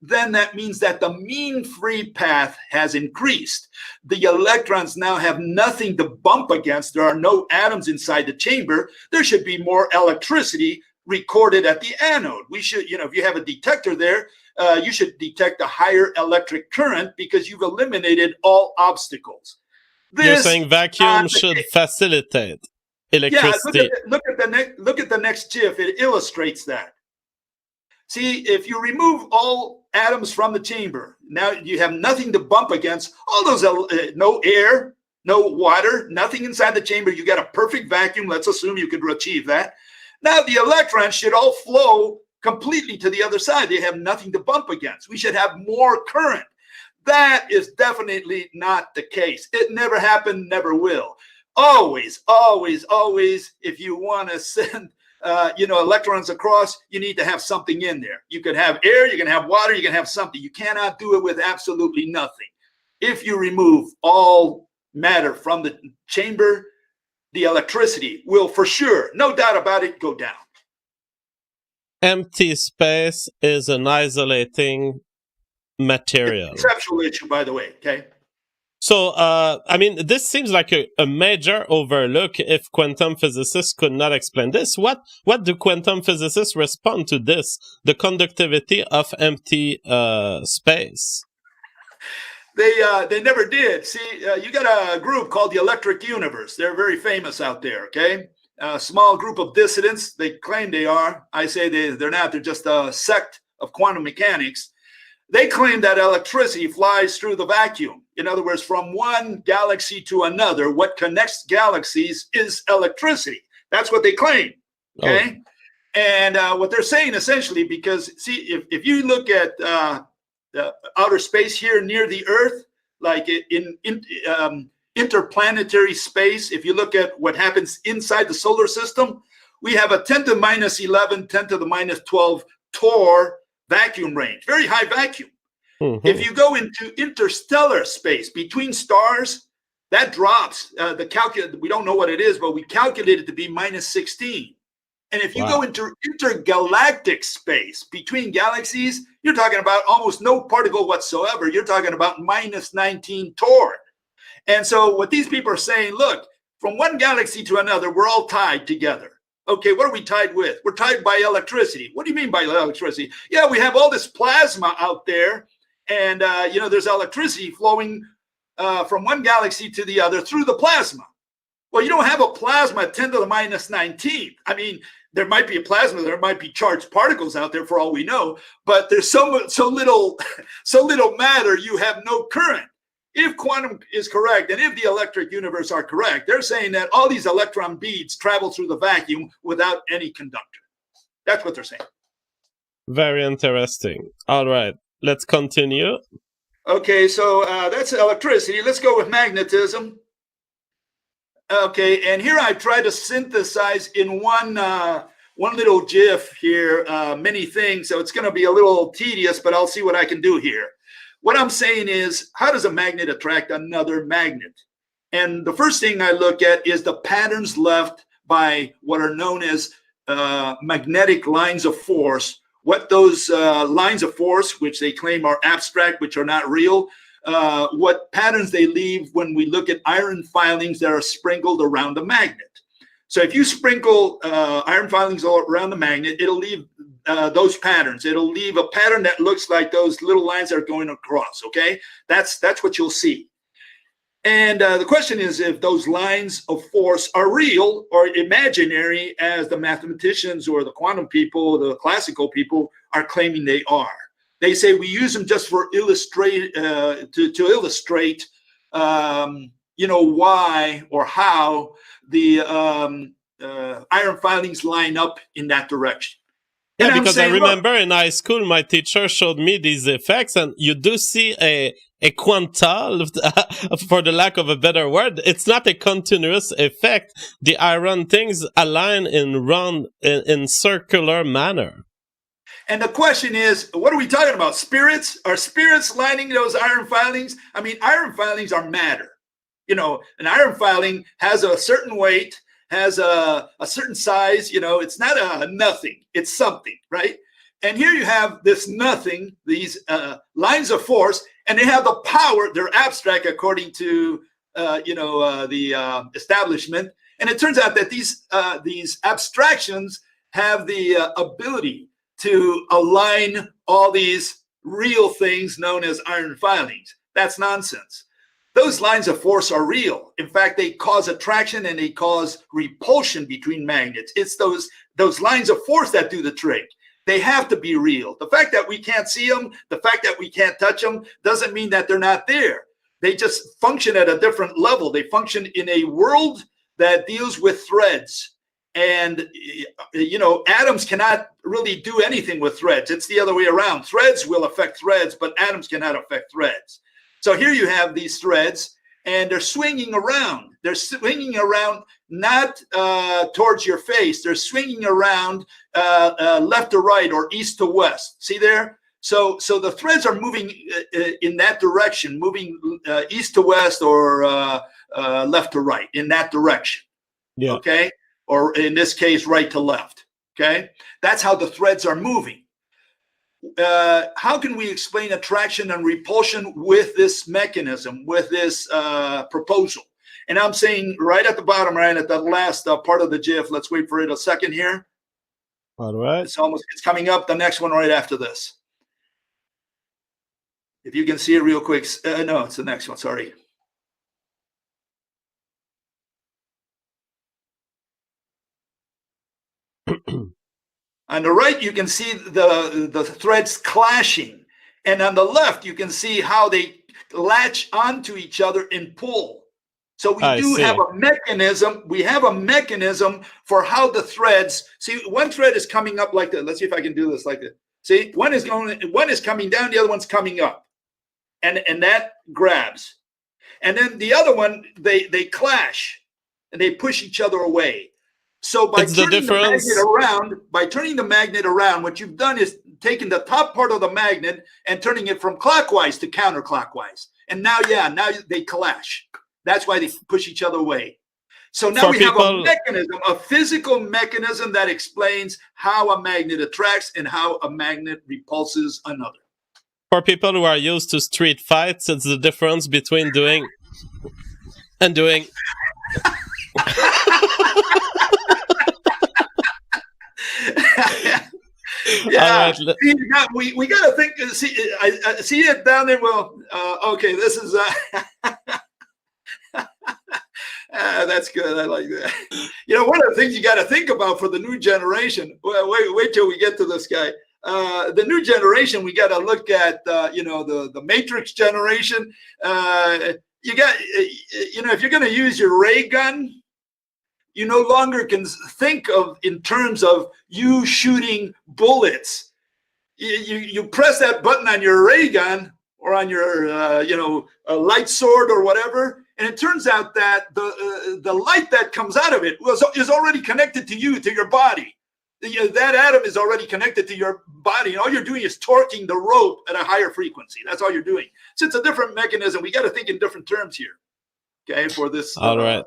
then that means that the mean free path has increased. The electrons now have nothing to bump against. There are no atoms inside the chamber. There should be more electricity recorded at the anode. We should, if you have a detector there, you should detect a higher electric current because you've eliminated all obstacles. You're saying vacuum should facilitate electricity. Yeah, look at the next GIF. It illustrates that. See, if you remove all atoms from the chamber, now you have nothing to bump against. All those, no air, no water, nothing inside the chamber. You got a perfect vacuum. Let's assume you could achieve that. Now the electrons should all flow completely to the other side. They have nothing to bump against. We should have more current. That is definitely not the case. It never happened, never will. Always, always, always, if you want to send electrons across, you need to have something in there. You can have air, you can have water, you can have something. You cannot do it with absolutely nothing. If you remove all matter from the chamber, the electricity will for sure, no doubt about it, go down. Empty space is an isolating material. It's a conceptual issue, by the way, okay? So, this seems like a major overlook if quantum physicists could not explain this. What do quantum physicists respond to this, the conductivity of empty space? They never did. See, you got a group called the Electric Universe. They're very famous out there, okay? A small group of dissidents. They claim they are. I say they're not. They're just a sect of quantum mechanics. They claim that electricity flies through the vacuum. In other words, from one galaxy to another, what connects galaxies is electricity. That's what they claim. Okay. Oh. And what they're saying essentially, because see, if you look at the outer space here near the Earth, like in interplanetary space, if you look at what happens inside the solar system, we have a 10 to the minus 11, 10 to the minus 12 torr vacuum range, very high vacuum. If you go into interstellar space between stars, that drops. We don't know what it is, but we calculate it to be minus 16. And if you go into intergalactic space between galaxies, you're talking about almost no particle whatsoever. You're talking about minus 19 torr. And so what these people are saying, look, from one galaxy to another, we're all tied together. Okay, what are we tied with? We're tied by electricity. What do you mean by electricity? Yeah, we have all this plasma out there, and there's electricity flowing from one galaxy to the other through the plasma. Well, you don't have a plasma at 10 to the minus 19. I mean, there might be a plasma, there might be charged particles out there for all we know, but there's so little matter, you have no current. If quantum is correct, and if the electric universe are correct, they're saying that all these electron beads travel through the vacuum without any conductor. That's what they're saying. Very interesting. All right, let's continue. Okay, so that's electricity. Let's go with magnetism. Okay, and here I try to synthesize in one little GIF here many things, so it's going to be a little tedious, but I'll see what I can do here. What I'm saying is, how does a magnet attract another magnet? And the first thing I look at is the patterns left by what are known as magnetic lines of force. What those lines of force, which they claim are abstract, which are not real, what patterns they leave when we look at iron filings that are sprinkled around the magnet. So if you sprinkle iron filings all around the magnet, it'll leave those patterns. It'll leave a pattern that looks like those little lines that are going across, okay? That's what you'll see. And the question is if those lines of force are real or imaginary, as the mathematicians or the quantum people, the classical people are claiming they are. They say we use them just for illustrate to illustrate, why or how the iron filings line up in that direction. Yeah, because I remember in high school, my teacher showed me these effects, and you do see a quantal, for the lack of a better word. It's not a continuous effect. The iron things align in circular manner. And the question is, what are we talking about? Spirits? Are spirits lining those iron filings? I mean, iron filings are matter. An iron filing has a certain weight, has a certain size. It's not a nothing. It's something, right? And here you have this nothing, these lines of force, and they have the power. They're abstract according to, the establishment. And it turns out that these abstractions have the ability to align all these real things known as iron filings. That's nonsense. Those lines of force are real. In fact, they cause attraction and they cause repulsion between magnets. It's those lines of force that do the trick. They have to be real. The fact that we can't see them, the fact that we can't touch them, doesn't mean that they're not there. They just function at a different level. They function in a world that deals with threads. And, atoms cannot really do anything with threads. It's the other way around. Threads will affect threads, but atoms cannot affect threads. So here you have these threads, and they're swinging around. They're swinging around not towards your face. They're swinging around left to right or east to west. See there? So the threads are moving in that direction, moving east to west or left to right in that direction. Yeah. Okay? Or in this case, right to left. Okay? That's how the threads are moving. How can we explain attraction and repulsion with this mechanism, with this proposal? And I'm saying right at the bottom, right at the last part of the GIF, let's wait for it a second here. All right. It's coming up, the next one right after this. If you can see it real quick. No, it's the next one, sorry. On the right, you can see the threads clashing. And on the left, you can see how they latch onto each other and pull. So we have a mechanism. We have a mechanism for how the threads, see, one thread is coming up like that. Let's see if I can do this like that. See, one is coming down, the other one's coming up. And that grabs. And then the other one, they clash and they push each other away. So by turning the magnet around, what you've done is taken the top part of the magnet and turning it from clockwise to counterclockwise. And now they clash. That's why they push each other away. So now we have a mechanism, a physical mechanism that explains how a magnet attracts and how a magnet repulses another. For people who are used to street fights, it's the difference between doing and doing. Yeah, we got to think. See, I see it down there. Well, okay, this is that's good. I like that. One of the things you got to think about for the new generation. Well, wait till we get to this guy. The new generation, we got to look at the Matrix generation. You got if you're going to use your ray gun, you no longer can think of in terms of you shooting bullets. You press that button on your ray gun or on your a light sword or whatever, and it turns out that the light that comes out of it is already connected to you, to your body. That atom is already connected to your body, and all you're doing is torquing the rope at a higher frequency. That's all you're doing. So it's a different mechanism. We got to think in different terms here. okay, for this All right.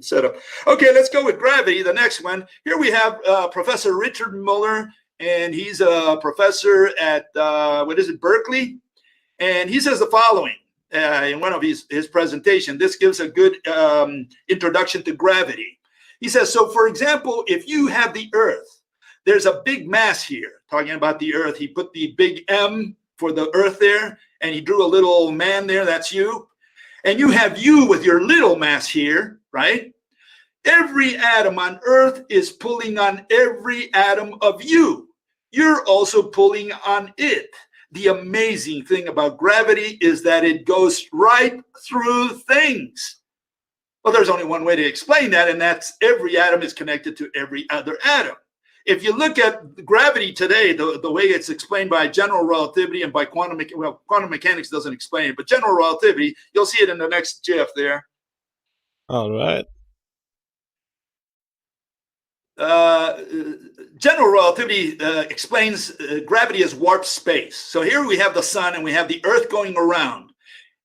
setup. Okay, let's go with gravity, the next one. Here we have Professor Richard Muller, and he's a professor at, Berkeley? And he says the following in one of his presentation. This gives a good introduction to gravity. He says, so for example, if you have the Earth, there's a big mass here, talking about the Earth. He put the big M for the Earth there, and he drew a little man there, that's you. And you have you with your little mass here, right? Every atom on Earth is pulling on every atom of you. You're also pulling on it. The amazing thing about gravity is that it goes right through things. Well, there's only one way to explain that, and that's every atom is connected to every other atom. If you look at gravity today, the way it's explained by general relativity and by quantum mechanics doesn't explain it, but general relativity, you'll see it in the next GIF there. All right. General relativity explains gravity as warp space. So here we have the sun and we have the Earth going around.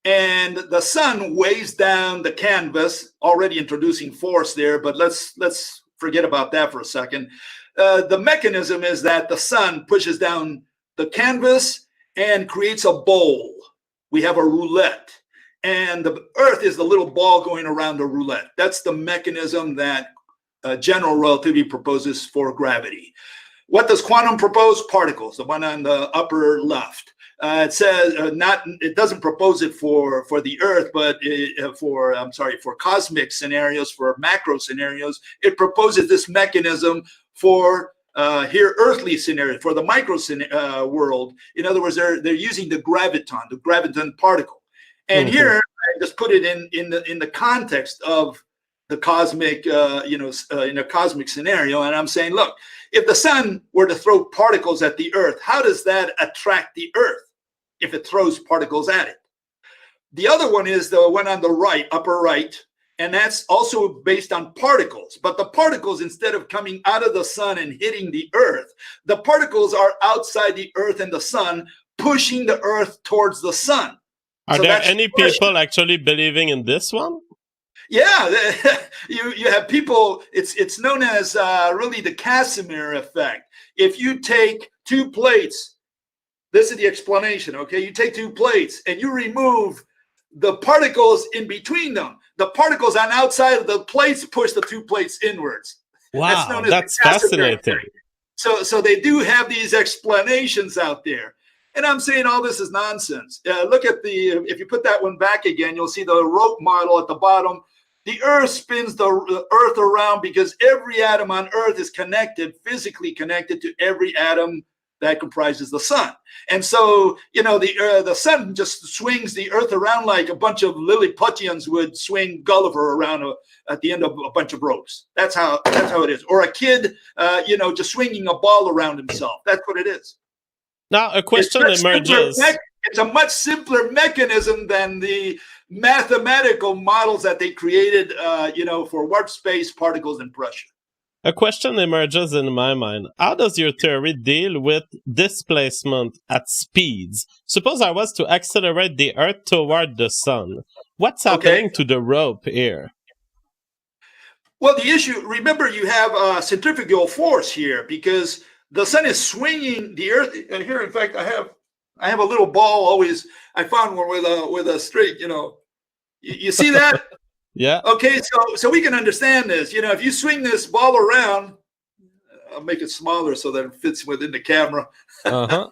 And the sun weighs down the canvas, already introducing force there, but let's forget about that for a second. The mechanism is that the sun pushes down the canvas and creates a bowl. We have a roulette. And the Earth is the little ball going around the roulette. That's the mechanism that general relativity proposes for gravity. What does quantum propose? Particles, the one on the upper left. It says it doesn't propose it for the Earth, but for cosmic scenarios, for macro scenarios, it proposes this mechanism for here earthly scenario, for the micro world. In other words, they're using the graviton particle. And here I just put it in the context of the cosmic, in a cosmic scenario. And I'm saying, look, if the sun were to throw particles at the Earth, how does that attract the Earth if it throws particles at it? The other one is the one on the right, upper right, and that's also based on particles. But the particles, instead of coming out of the sun and hitting the Earth, the particles are outside the Earth and the sun, pushing the Earth towards the sun. Are there any people actually believing in this one? Yeah, you have people. It's known as really the Casimir effect. If you take two plates, this is the explanation. Okay, you take two plates and you remove the particles in between them. The particles on outside of the plates push the two plates inwards. Wow, that's fascinating. So they do have these explanations out there. And I'm saying all this is nonsense. Look at if you put that one back again, you'll see the rope model at the bottom. The Earth spins the Earth around because every atom on Earth is physically connected to every atom that comprises the sun. And so, the sun just swings the Earth around like a bunch of Lilliputians would swing Gulliver around at the end of a bunch of ropes. That's how it is. Or a kid, just swinging a ball around himself. That's what it is. Now, a question emerges. It's a much simpler mechanism than the mathematical models that they created, for warp space, particles, and pressure. A question emerges in my mind. How does your theory deal with displacement at speeds? Suppose I was to accelerate the Earth toward the sun. What's happening to the rope here? Well, the issue, remember, you have centrifugal force here because the sun is swinging the Earth. And here, in fact, I have a little ball always. I found one with a straight, you see that? Yeah. Okay, so we can understand this. If you swing this ball around, I'll make it smaller so that it fits within the camera. Uh-huh.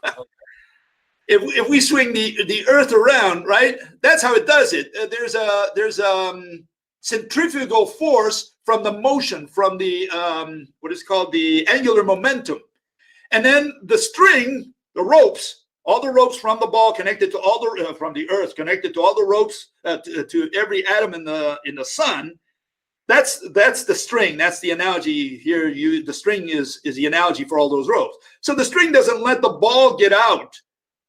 If we swing the Earth around, right? That's how it does it. There's centrifugal force from the motion, from the what is called the angular momentum, and then the string, the ropes. All the ropes from the ball connected to all the from the Earth connected to all the ropes to every atom in the sun. That's the string. That's the analogy here. The string is the analogy for all those ropes. So the string doesn't let the ball get out,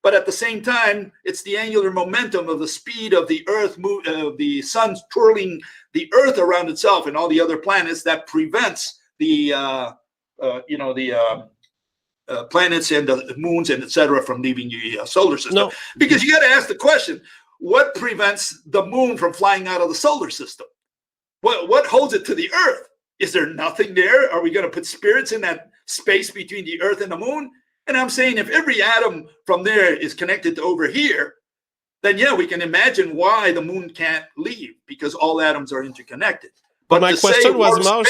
but at the same time, it's the angular momentum of the speed of the Earth the sun twirling the Earth around itself and all the other planets that prevents the planets and the moons and etc. from leaving the solar system. No. Because you got to ask the question, what prevents the moon from flying out of the solar system? What holds it to the Earth? Is there nothing there? Are we going to put spirits in that space between the Earth and the moon? And I'm saying if every atom from there is connected to over here, then yeah, we can imagine why the moon can't leave, because all atoms are interconnected. But my question was more,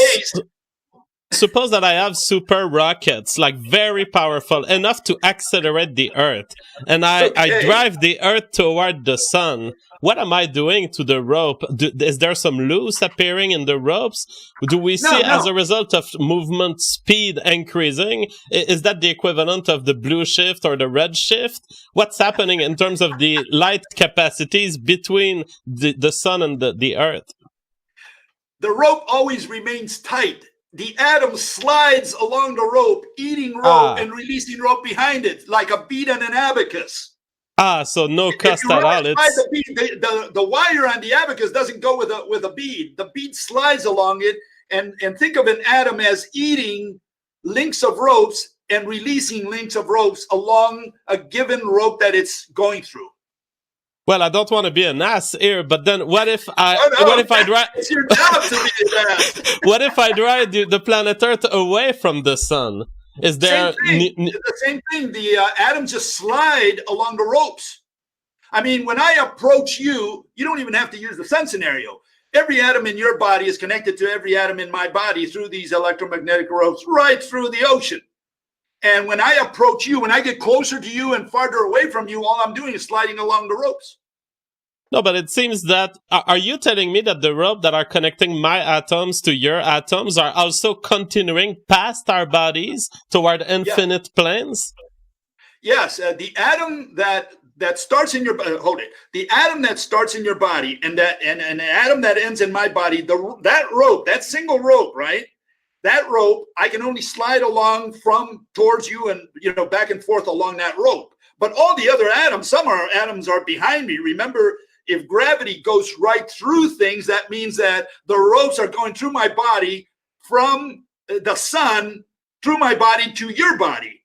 suppose that I have super rockets, like very powerful, enough to accelerate the Earth, and I drive the Earth toward the sun. What am I doing to the rope? Is there some loose appearing in the ropes? Do we see, as a result of movement speed increasing, is that the equivalent of the blue shift or the red shift? What's happening in terms of the light capacities between the sun and the Earth? The rope always remains tight. The atom slides along the rope, eating rope and releasing rope behind it, like a bead on an abacus. So no cost at all. The wire on the abacus doesn't go with a bead. The bead slides along it, and think of an atom as eating links of ropes and releasing links of ropes along a given rope that it's going through. Well, I don't want to be an ass here, but then what if I drive? It's your job to be an ass. What if I drive the planet Earth away from the sun? Is there the same thing? The atoms just slide along the ropes. I mean, when I approach you, you don't even have to use the sun scenario. Every atom in your body is connected to every atom in my body through these electromagnetic ropes, right through the ocean. And when I approach you, when I get closer to you and farther away from you, all I'm doing is sliding along the ropes. No, but it seems that, are you telling me that the rope that are connecting my atoms to your atoms are also continuing past our bodies toward infinite planes? Yes, the atom that starts in your the atom that starts in your body and an atom that ends in my body, that rope, that single rope, right? That rope, I can only slide along from towards you and, back and forth along that rope. But all the other atoms, some atoms are behind me. Remember, if gravity goes right through things, that means that the ropes are going through my body from the sun through my body to your body.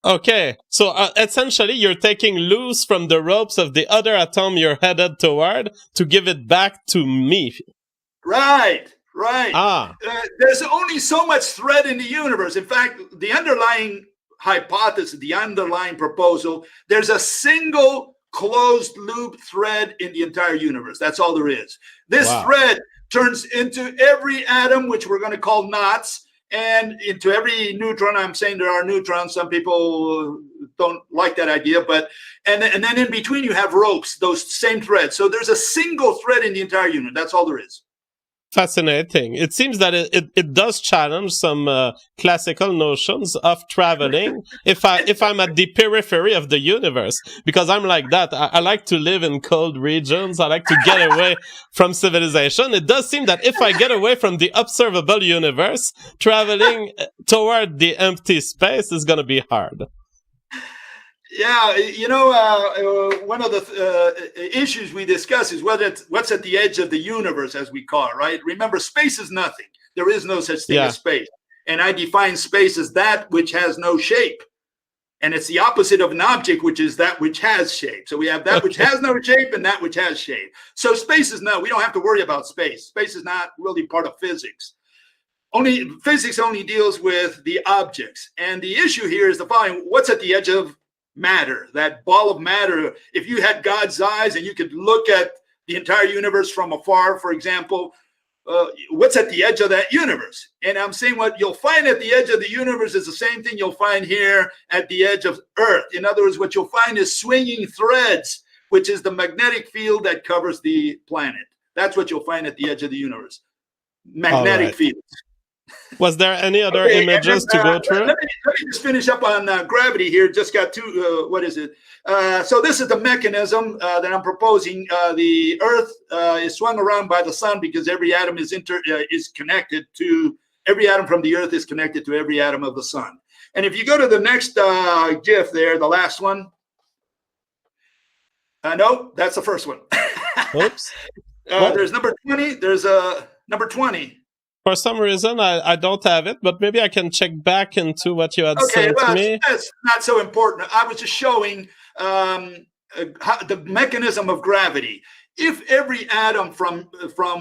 Okay, so essentially you're taking loose from the ropes of the other atom you're headed toward to give it back to me. Right. There's only so much thread in the universe. In fact, the underlying hypothesis, the underlying proposal, there's a single closed loop thread in the entire universe. That's all there is. This thread turns into every atom, which we're going to call knots, and into every neutron. I'm saying there are neutrons. Some people don't like that idea, but and then in between you have ropes, those same threads. So there's a single thread in the entire universe. That's all there is. Fascinating. It seems that it does challenge some classical notions of traveling if I'm at the periphery of the universe, because I'm like that. I like to live in cold regions. I like to get away from civilization. It does seem that if I get away from the observable universe, traveling toward the empty space is going to be hard. Yeah, one of the issues we discuss is what's at the edge of the universe, as we call it, right? Remember, space is nothing. There is no such thing as space. And I define space as that which has no shape. And it's the opposite of an object, which is that which has shape. So we have that which has no shape and that which has shape. So space is we don't have to worry about space. Space is not really part of physics. Physics only deals with the objects. And the issue here is the following: what's at the edge of matter, that ball of matter? If you had God's eyes and you could look at the entire universe from afar, for example, what's at the edge of that universe? And I'm saying what you'll find at the edge of the universe is the same thing you'll find here at the edge of Earth. In other words, what you'll find is swinging threads, which is the magnetic field that covers the planet. That's what you'll find at the edge of the universe. Magnetic fields. Was there any other images to go through? Let me just finish up on gravity here. Just got two, what is it? So this is the mechanism that I'm proposing. The Earth is swung around by the sun because every atom is connected to, every atom from the Earth is connected to every atom of the sun. And if you go to the next GIF there, the last one. No, that's the first one. Oops. There's number 20. There's number 20. For some reason, I don't have it, but maybe I can check back into what you had sent me. That's not so important. I was just showing the mechanism of gravity. If every atom from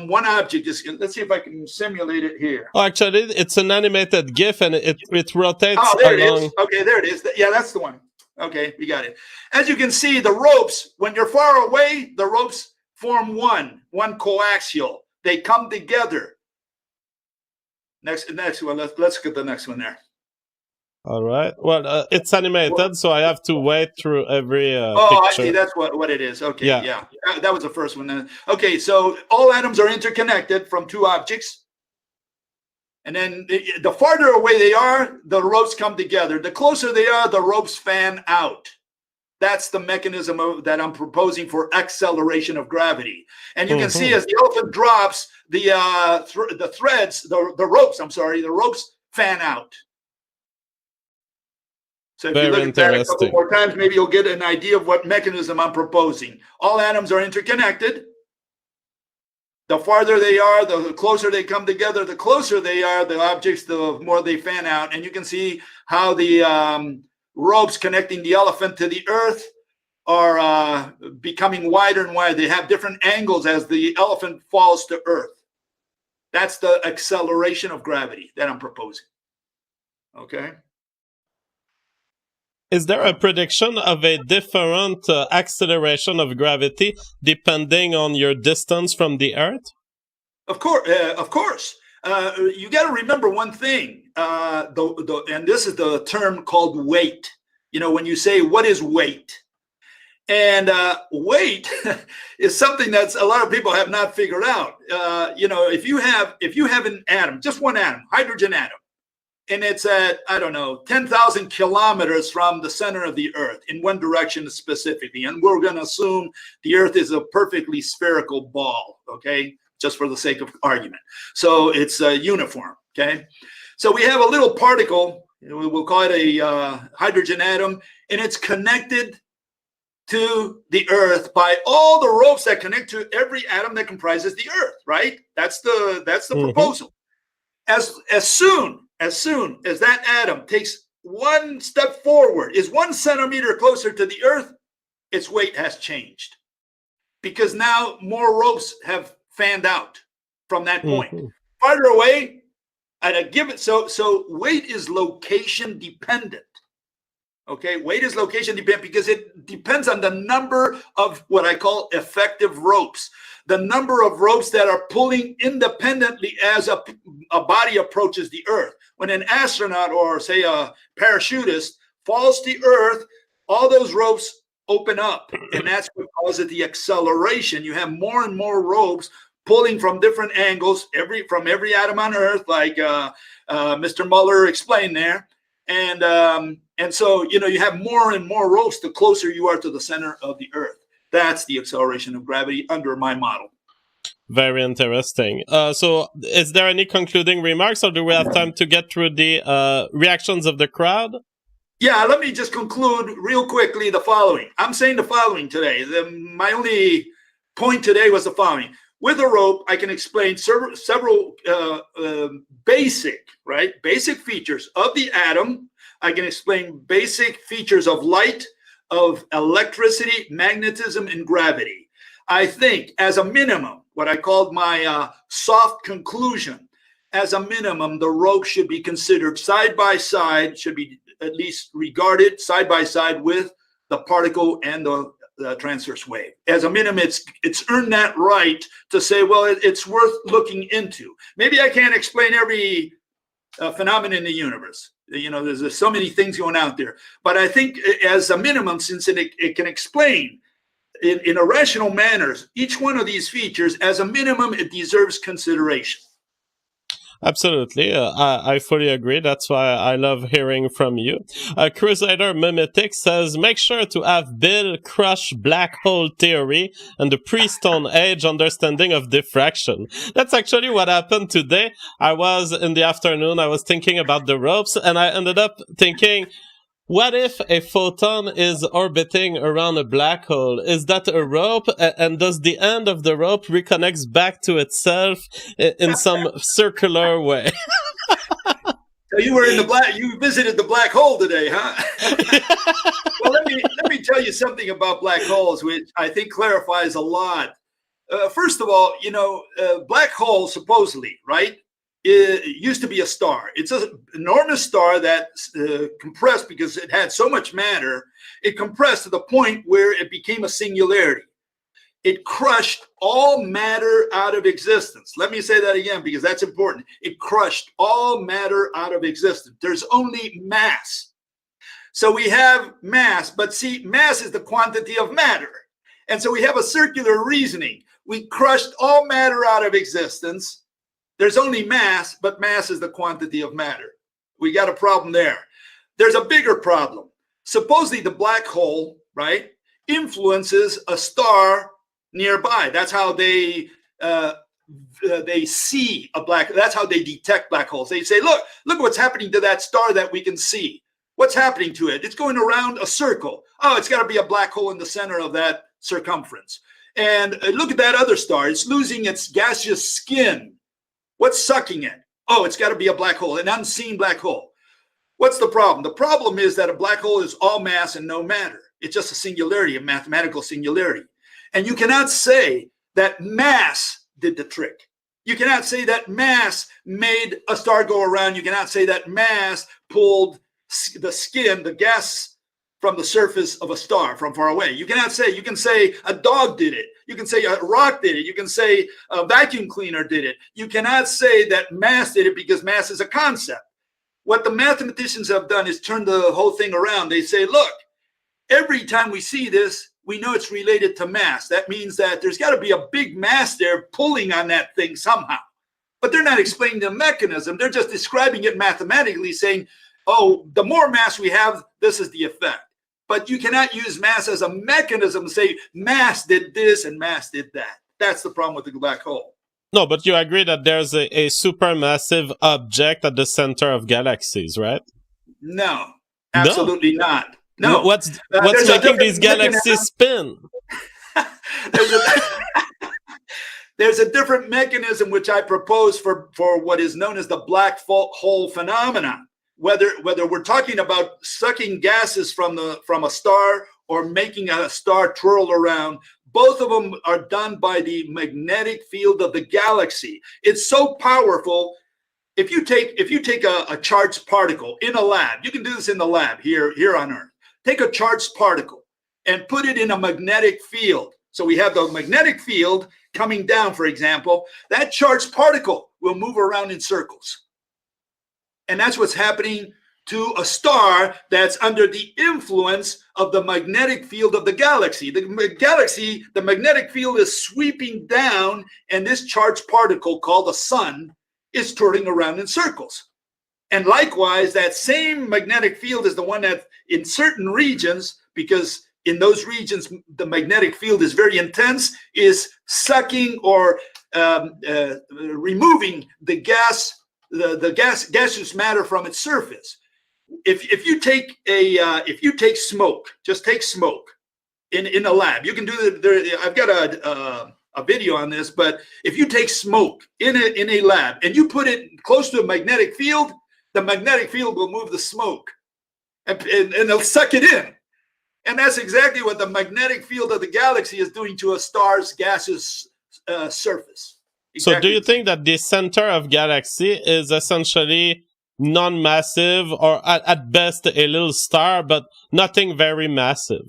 one object is, let's see if I can simulate it here. Oh, actually, it's an animated GIF, and it rotates Oh, there along. it is. Okay, there it is. Yeah, that's the one. Okay, we got it. As you can see, the ropes, when you're far away, the ropes form one coaxial. They come together. Next one. Let's look at the next one there. All right. Well, it's animated, so I have to wait through every picture. I see. That's what it is. Okay, yeah. That was the first one. Okay, so all atoms are interconnected from two objects. And then the farther away they are, the ropes come together. The closer they are, the ropes fan out. That's the mechanism that I'm proposing for acceleration of gravity. And you can see as the elephant drops, the ropes fan out. So if you look at that a couple more times, maybe you'll get an idea of what mechanism I'm proposing. All atoms are interconnected. The farther they are, the closer they come together. The closer they are, the objects, the more they fan out. And you can see how the ropes connecting the elephant to the earth are becoming wider and wider. They have different angles as the elephant falls to earth. That's the acceleration of gravity that I'm proposing. Okay. Is there a prediction of a different acceleration of gravity depending on your distance from the Earth? Of course. You got to remember one thing, and this is the term called weight. You know, when you say, what is weight? And weight is something that a lot of people have not figured out. If you have an atom, just one atom, hydrogen atom, and it's at, 10,000 kilometers from the center of the Earth in one direction specifically. And we're going to assume the Earth is a perfectly spherical ball, okay, just for the sake of argument. So it's uniform, okay? So we have a little particle, we'll call it a hydrogen atom, and it's connected to the Earth by all the ropes that connect to every atom that comprises the Earth, right? That's the proposal. As soon as that atom takes one step forward, is 1 centimeter closer to the Earth, its weight has changed. Because now more ropes have fanned out from that point. Farther away, at a given, so weight is location dependent. Okay, weight is location dependent because it depends on the number of what I call effective ropes. The number of ropes that are pulling independently as a body approaches the Earth. When an astronaut or, say, a parachutist falls to Earth, all those ropes open up. And that's what causes the acceleration. You have more and more ropes pulling from different angles, from every atom on Earth, like Mr. Muller explained there. And so, you have more and more ropes the closer you are to the center of the Earth. That's the acceleration of gravity under my model. Very interesting. So is there any concluding remarks, or do we have time to get through the reactions of the crowd? Yeah, let me just conclude real quickly the following. I'm saying the following today. My only point today was the following. With a rope, I can explain several basic features of the atom. I can explain basic features of light, of electricity, magnetism, and gravity. I think, as a minimum, what I called my soft conclusion, as a minimum, the rope should be considered side by side, should be at least regarded side by side with the particle and the transverse wave. As a minimum, it's earned that right to say, well, it's worth looking into. Maybe I can't explain every phenomenon in the universe. There's so many things going out there. But I think as a minimum, since it can explain in a rational manner each one of these features, as a minimum, it deserves consideration. Absolutely. I fully agree. That's why I love hearing from you. Crusader Mimetic says, make sure to have Bill crush black hole theory and the pre-Stone Age understanding of diffraction. That's actually what happened today. In the afternoon, I was thinking about the ropes, and I ended up thinking, what if a photon is orbiting around a black hole? Is that a rope? And does the end of the rope reconnects back to itself in some circular way? So you visited the black hole today, huh? Well, let me tell you something about black holes, which I think clarifies a lot. First of all, black hole supposedly, right? It used to be a star. It's an enormous star that compressed because it had so much matter. It compressed to the point where it became a singularity. It crushed all matter out of existence. Let me say that again because that's important. It crushed all matter out of existence. There's only mass. So we have mass, but see, mass is the quantity of matter. And so we have a circular reasoning. We crushed all matter out of existence. There's only mass, but mass is the quantity of matter. We got a problem there. There's a bigger problem. Supposedly the black hole, right, influences a star nearby. That's how they see a black. That's how they detect black holes. They say, look what's happening to that star that we can see. What's happening to it? It's going around a circle. Oh, it's got to be a black hole in the center of that circumference. And look at that other star. It's losing its gaseous skin. What's sucking it? Oh, it's got to be a black hole, an unseen black hole. What's the problem? The problem is that a black hole is all mass and no matter. It's just a singularity, a mathematical singularity. And you cannot say that mass did the trick. You cannot say that mass made a star go around. You cannot say that mass pulled the skin, the gas from the surface of a star from far away. You cannot say, you can say a dog did it. You can say a rock did it. You can say a vacuum cleaner did it. You cannot say that mass did it because mass is a concept. What the mathematicians have done is turn the whole thing around. They say, look, every time we see this, we know it's related to mass. That means that there's got to be a big mass there pulling on that thing somehow. But they're not explaining the mechanism. They're just describing it mathematically, saying, oh, the more mass we have, this is the effect. But you cannot use mass as a mechanism to say mass did this and mass did that. That's the problem with the black hole. No, but you agree that there's a supermassive object at the center of galaxies, right? No, absolutely not. No. What's making these galaxies spin? There's a different mechanism which I propose for what is known as the black hole phenomenon. Whether we're talking about sucking gases from a star or making a star twirl around, both of them are done by the magnetic field of the galaxy. It's so powerful. If you take a charged particle in a lab, you can do this in the lab here on Earth. Take a charged particle and put it in a magnetic field. So we have the magnetic field coming down, for example. That charged particle will move around in circles. And that's what's happening to a star that's under the influence of the magnetic field of the galaxy. The magnetic field is sweeping down, and this charged particle called the sun is turning around in circles. And likewise, that same magnetic field is the one that in certain regions, because in those regions the magnetic field is very intense, is sucking or removing the gaseous matter from its surface. If you take smoke, just take smoke in a lab. You can do I've got a video on this, but if you take smoke in a lab and you put it close to a magnetic field, the magnetic field will move the smoke and it'll suck it in. And that's exactly what the magnetic field of the galaxy is doing to a star's gaseous surface. Exactly. So do you think that the center of galaxy is essentially non-massive or at best a little star, but nothing very massive?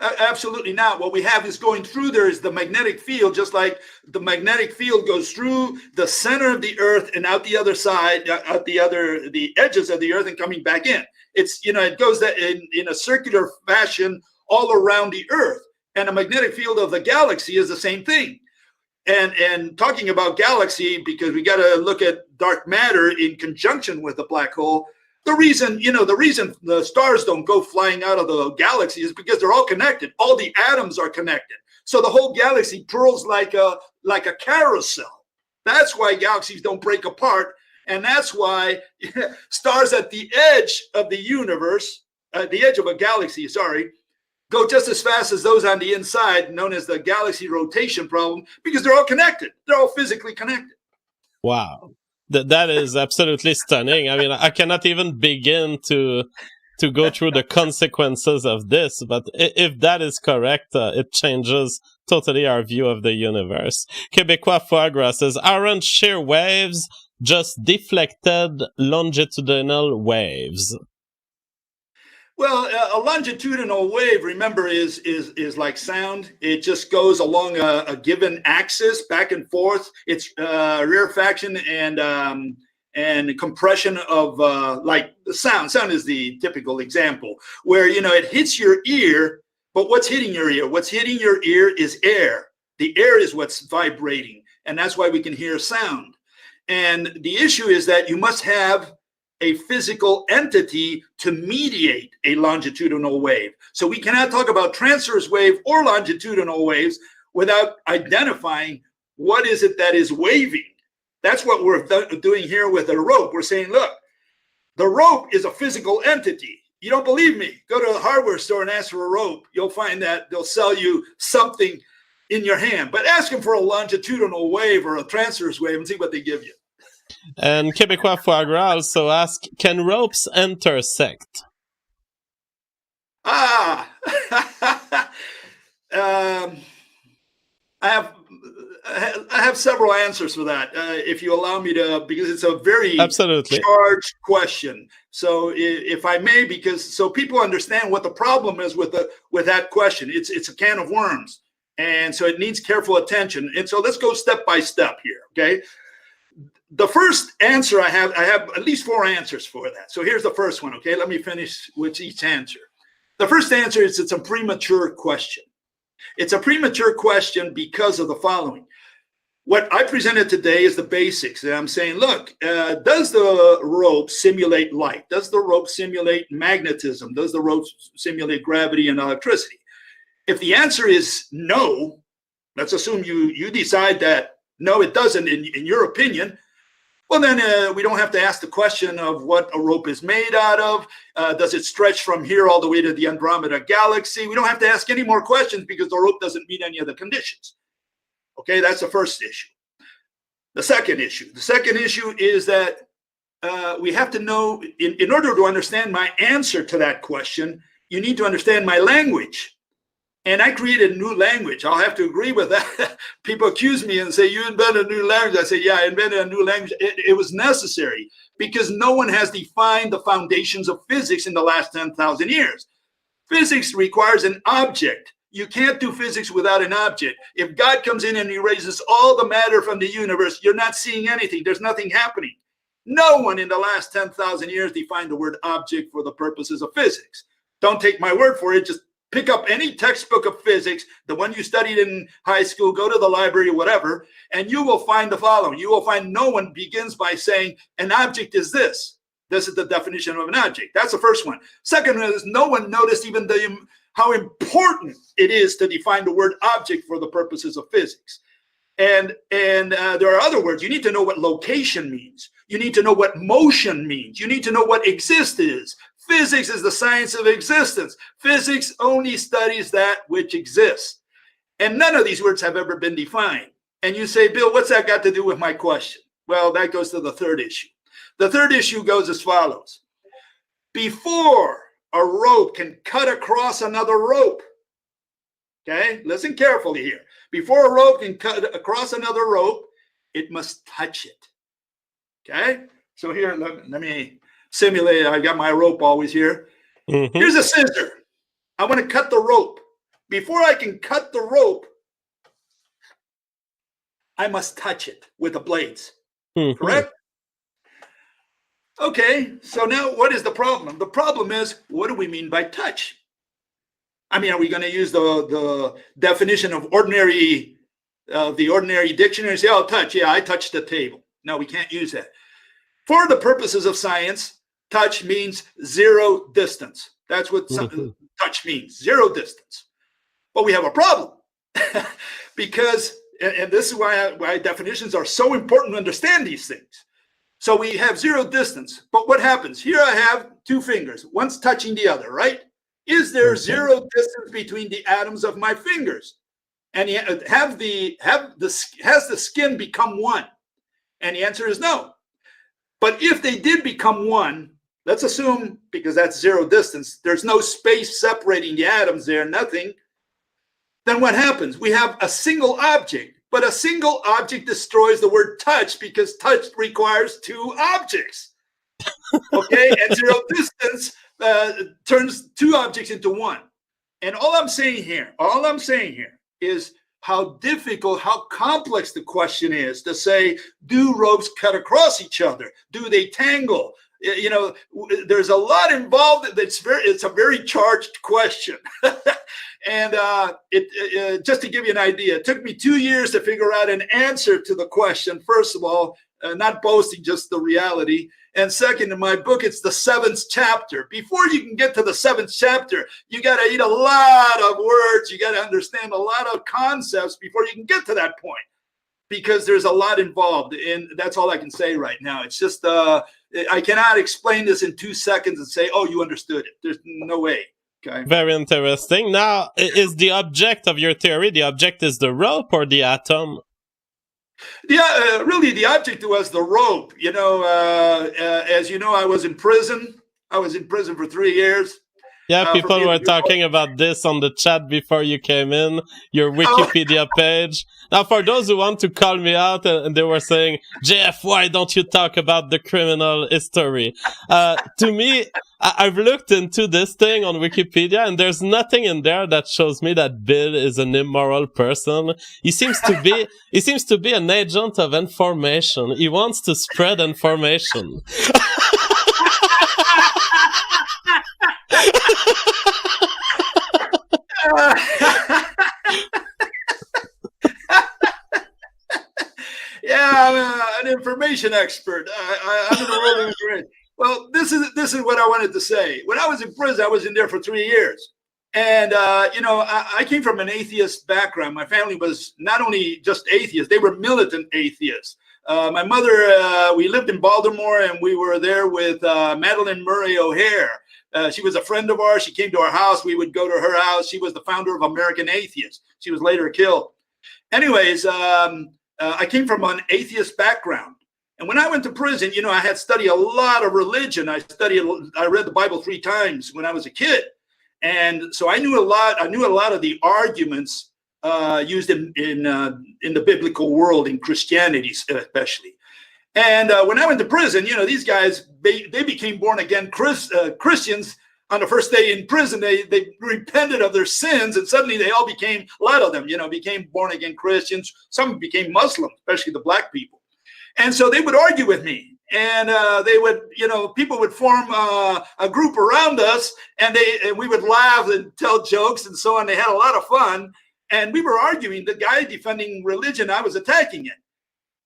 Absolutely not. What we have is going through there is the magnetic field, just like the magnetic field goes through the center of the Earth and out the other side, out the edges of the Earth and coming back in. It's, it goes that in a circular fashion all around the Earth. And the magnetic field of the galaxy is the same thing. And talking about galaxy, because we got to look at dark matter in conjunction with the black hole. The reason the stars don't go flying out of the galaxy is because they're all connected. All the atoms are connected. So the whole galaxy twirls like a carousel. That's why galaxies don't break apart. And that's why stars at the edge of the universe, the edge of a galaxy, go just as fast as those on the inside, known as the galaxy rotation problem, because they're all connected. They're all physically connected. Wow. That is absolutely stunning. I mean, I cannot even begin to to go through the consequences of this, but if that is correct, it changes totally our view of the universe. Québécois Foie Gras says, aren't shear waves just deflected longitudinal waves? Well, a longitudinal wave, remember, is like sound. It just goes along a given axis, back and forth. It's rarefaction and compression of like the sound. Sound is the typical example where, you know, it hits your ear, but what's hitting your ear? What's hitting your ear is air. The air is what's vibrating, and that's why we can hear sound. And the issue is that you must have a physical entity to mediate a longitudinal wave. So we cannot talk about transverse wave or longitudinal waves without identifying what is it that is waving. That's what we're doing here with a rope. We're saying, look, the rope is a physical entity. You don't believe me? Go to the hardware store and ask for a rope. You'll find that they'll sell you something in your hand. But ask them for a longitudinal wave or a transverse wave and see what they give you. And Québécois Foie Gras also ask, can ropes intersect? I have several answers for that, if you allow me to, because it's a very charged question. So if I may, because so people understand what the problem is with that question. It's a can of worms, and so it needs careful attention. And so let's go step by step here, okay? The first answer I have at least 4 answers for that. So here's the first one, okay? Let me finish with each answer. The first answer is it's a premature question. It's a premature question because of the following. What I presented today is the basics. And I'm saying, look, does the rope simulate light? Does the rope simulate magnetism? Does the rope simulate gravity and electricity? If the answer is no, let's assume you decide that no, it doesn't in your opinion. Well, then we don't have to ask the question of what a rope is made out of. Does it stretch from here all the way to the Andromeda galaxy? We don't have to ask any more questions because the rope doesn't meet any of the conditions. Okay, that's the first issue. The second issue is that we have to know, in order to understand my answer to that question, you need to understand my language. And I created a new language. I'll have to agree with that. People accuse me and say, you invented a new language. I say, yeah, I invented a new language. It was necessary because no one has defined the foundations of physics in the last 10,000 years. Physics requires an object. You can't do physics without an object. If God comes in and erases all the matter from the universe, you're not seeing anything. There's nothing happening. No one in the last 10,000 years defined the word object for the purposes of physics. Don't take my word for it. Just pick up any textbook of physics, the one you studied in high school, go to the library, whatever, and you will find the following. You will find no one begins by saying an object is this. This is the definition of an object. That's the first one. Second one is no one noticed even how important it is to define the word object for the purposes of physics. And there are other words. You need to know what location means. You need to know what motion means. You need to know what exist is. Physics is the science of existence. Physics only studies that which exists. And none of these words have ever been defined. And you say, Bill, what's that got to do with my question? Well, that goes to the third issue. The third issue goes as follows. Before a rope can cut across another rope, okay, listen carefully here. Before a rope can cut across another rope, it must touch it, okay? So here, let me simulate. I've got my rope always here. Mm-hmm. Here's a scissor. I want to cut the rope. Before I can cut the rope, I must touch it with the blades, correct? Okay, so now what is the problem? The problem is, what do we mean by touch? I mean, are we going to use the definition of the ordinary dictionary and say, oh, touch, yeah, I touched the table. No, we can't use that. For the purposes of science, touch means zero distance. That's what touch means, zero distance. But we have a problem because, and this is why definitions are so important to understand these things. So we have zero distance, but what happens? Here I have 2 fingers, one's touching the other, right? Is there zero distance between the atoms of my fingers? And has the skin become one? And the answer is no. But if they did become one, let's assume, because that's zero distance, there's no space separating the atoms there, nothing. Then what happens? We have a single object, but a single object destroys the word touch because touch requires two objects. Okay, and zero distance turns two objects into one. And all I'm saying here is how difficult, how complex the question is to say, do ropes cut across each other? Do they tangle? You know, there's a lot involved. It's a very charged question. And just to give you an idea, it took me 2 years to figure out an answer to the question. First of all, not boasting, just the reality. And second, in my book, it's the 7th chapter. Before you can get to the 7th chapter, you got to eat a lot of words. You got to understand a lot of concepts before you can get to that point, because there's a lot involved. And that's all I can say right now. It's just, I cannot explain this in 2 seconds and say, oh, you understood it. There's no way. Okay. Very interesting. Now, is the object of your theory, the object is the rope or the atom? Yeah, really, the object was the rope. You know, as you know, I was in prison. I was in prison for 3 years. Yeah, people were talking about this on the chat before you came in, your Wikipedia page. Now, for those who want to call me out, and they were saying, JF, why don't you talk about the criminal history? To me, I've looked into this thing on Wikipedia, and there's nothing in there that shows me that Bill is an immoral person. He seems to be an agent of information. He wants to spread information. Yeah, I'm an information expert. I'm in the world of information. Well, this is what I wanted to say. When I was in prison, I was in there for 3 years. And, you know, I came from an atheist background. My family was not only just atheists, they were militant atheists. My mother, we lived in Baltimore, and we were there with Madeleine Murray O'Hare. She was a friend of ours. She came to our house. We would go to her house. She was the founder of American Atheists. She was later killed. Anyways, I came from an atheist background. And when I went to prison, you know, I had studied a lot of religion. I read the Bible 3 times when I was a kid. And so I knew a lot. I knew a lot of the arguments used in the biblical world, in Christianity especially. And when I went to prison, you know, these guys, they became born again Christians on the first day in prison. They repented of their sins, and suddenly they all became, a lot of them, you know, became born again Christians. Some became Muslim, especially the black people. And so they would argue with me, and they would, you know, people would form a group around us, and we would laugh and tell jokes and so on. They had a lot of fun, and we were arguing. The guy defending religion, I was attacking it.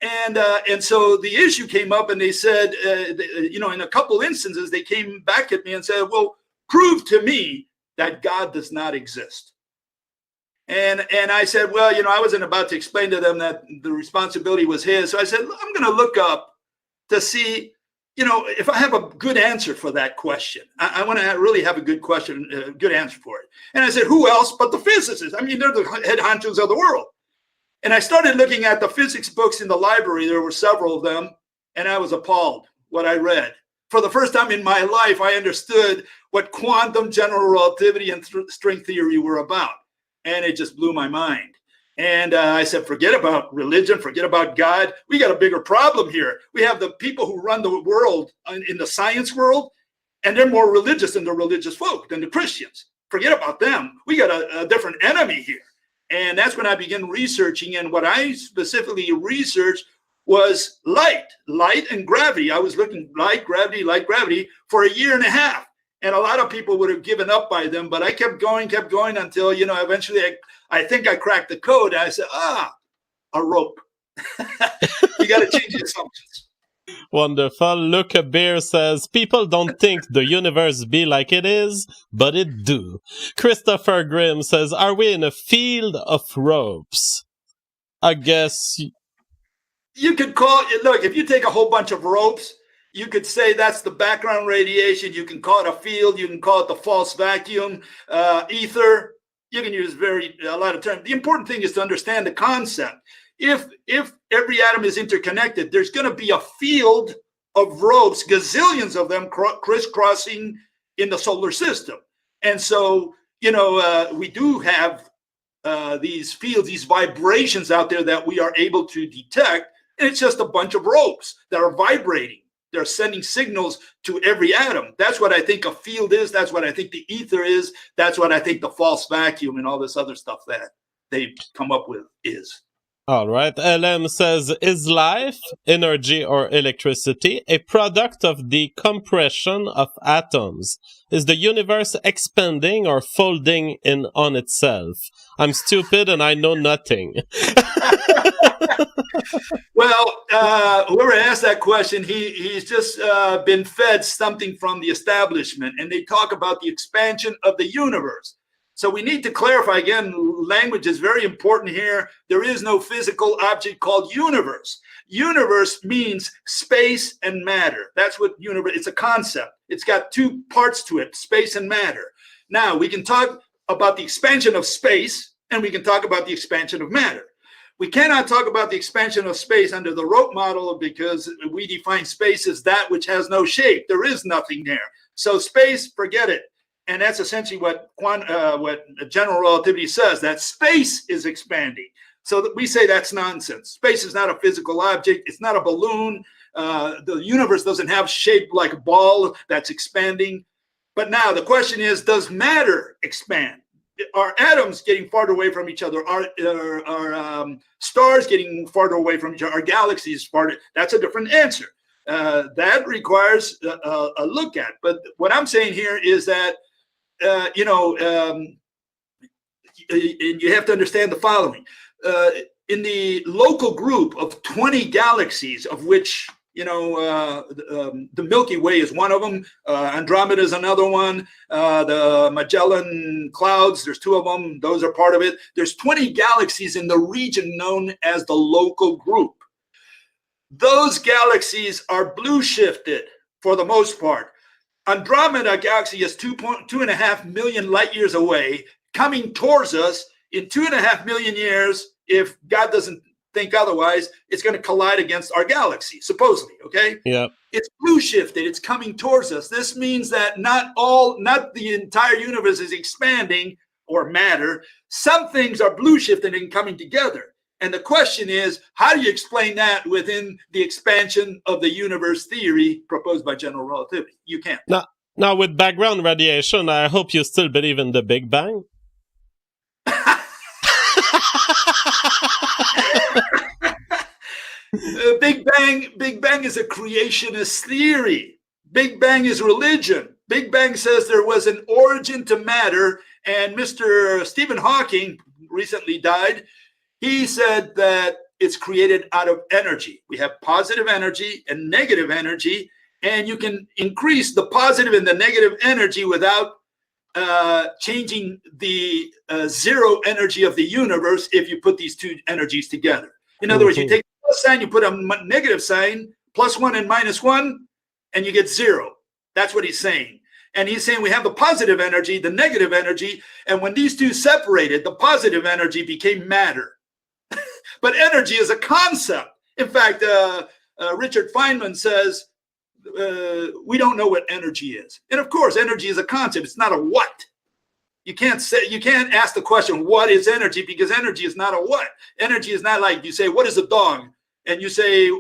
And so the issue came up, and they said, you know, in a couple instances, they came back at me and said, well, prove to me that God does not exist. And I said, well, you know, I wasn't about to explain to them that the responsibility was his. So I said, I'm going to look up to see, you know, if I have a good answer for that question. I want to really have a good question, good answer for it. And I said, who else but the physicists? I mean, they're the head honchos of the world. And I started looking at the physics books in the library. There were several of them, and I was appalled what I read. For the first time in my life, I understood what quantum general relativity and string theory were about. And it just blew my mind. And I said, forget about religion, forget about God. We got a bigger problem here. We have the people who run the world in the science world, and they're more religious than the religious folk, than the Christians. Forget about them. We got a different enemy here. And that's when I began researching. And what I specifically researched was light and gravity. I was looking light, gravity for a year and a half. And a lot of people would have given up by then, but I kept going until, you know, eventually I think I cracked the code. I said, a rope. You got to change the assumptions. Wonderful. Luca Beer says, people don't think the universe be like it is, but it do. Christopher Grimm says, are we in a field of ropes? I guess. You could call it, look, if you take a whole bunch of ropes, you could say that's the background radiation. You can call it a field. You can call it the false vacuum, ether. You can use a lot of terms. The important thing is to understand the concept. If every atom is interconnected, there's going to be a field of ropes, gazillions of them crisscrossing in the solar system. And so, we do have these fields, these vibrations out there that we are able to detect. And it's just a bunch of ropes that are vibrating. They're sending signals to every atom. That's what I think a field is. That's what I think the ether is. That's what I think the false vacuum and all this other stuff that they've come up with is. All right. LM says, is life, energy, or electricity a product of the compression of atoms? Is the universe expanding or folding in on itself? I'm stupid and I know nothing. Well, whoever asked that question, he's just been fed something from the establishment, and they talk about the expansion of the universe. So we need to clarify again, language is very important here. There is no physical object called universe. Universe means space and matter. That's what universe, it's a concept. It's got two parts to it, space and matter. Now, we can talk about the expansion of space, and we can talk about the expansion of matter. We cannot talk about the expansion of space under the rope model because we define space as that which has no shape. There is nothing there. So space, forget it. And that's essentially what general relativity says, that space is expanding. So that we say that's nonsense. Space is not a physical object. It's not a balloon. The universe doesn't have shape like a ball that's expanding. But now the question is, does matter expand? Are atoms getting farther away from each other? Are stars getting farther away from each other? Are galaxies farther? That's a different answer. That requires a look at. But what I'm saying here is that and you have to understand the following. In the local group of 20 galaxies, of which, the Milky Way is one of them, Andromeda is another one, the Magellan Clouds, there's two of them, those are part of it. There's 20 galaxies in the region known as the local group. Those galaxies are blue shifted for the most part. Andromeda galaxy is 2.5 million light years away, coming towards us in 2.5 million years. If God doesn't think otherwise, it's going to collide against our galaxy, supposedly. Okay. Yeah. It's blue shifted. It's coming towards us. This means that not the entire universe is expanding or matter. Some things are blue shifted and coming together. And the question is, how do you explain that within the expansion of the universe theory proposed by general relativity? You can't. Now, with background radiation, I hope you still believe in the Big Bang. Big Bang is a creationist theory. Big Bang is religion. Big Bang says there was an origin to matter, and Mr. Stephen Hawking recently died. He said that it's created out of energy. We have positive energy and negative energy, and you can increase the positive and the negative energy without changing the zero energy of the universe if you put these two energies together. In other words, you take a plus sign, you put a negative sign, +1 and -1, and you get 0. That's what he's saying. And he's saying we have the positive energy, the negative energy, and when these two separated, the positive energy became matter. But energy is a concept. In fact, Richard Feynman says, we don't know what energy is. And of course, energy is a concept. It's not a what. You can't ask the question, what is energy? Because energy is not a what. Energy is not like you say, what is a dog? And you say,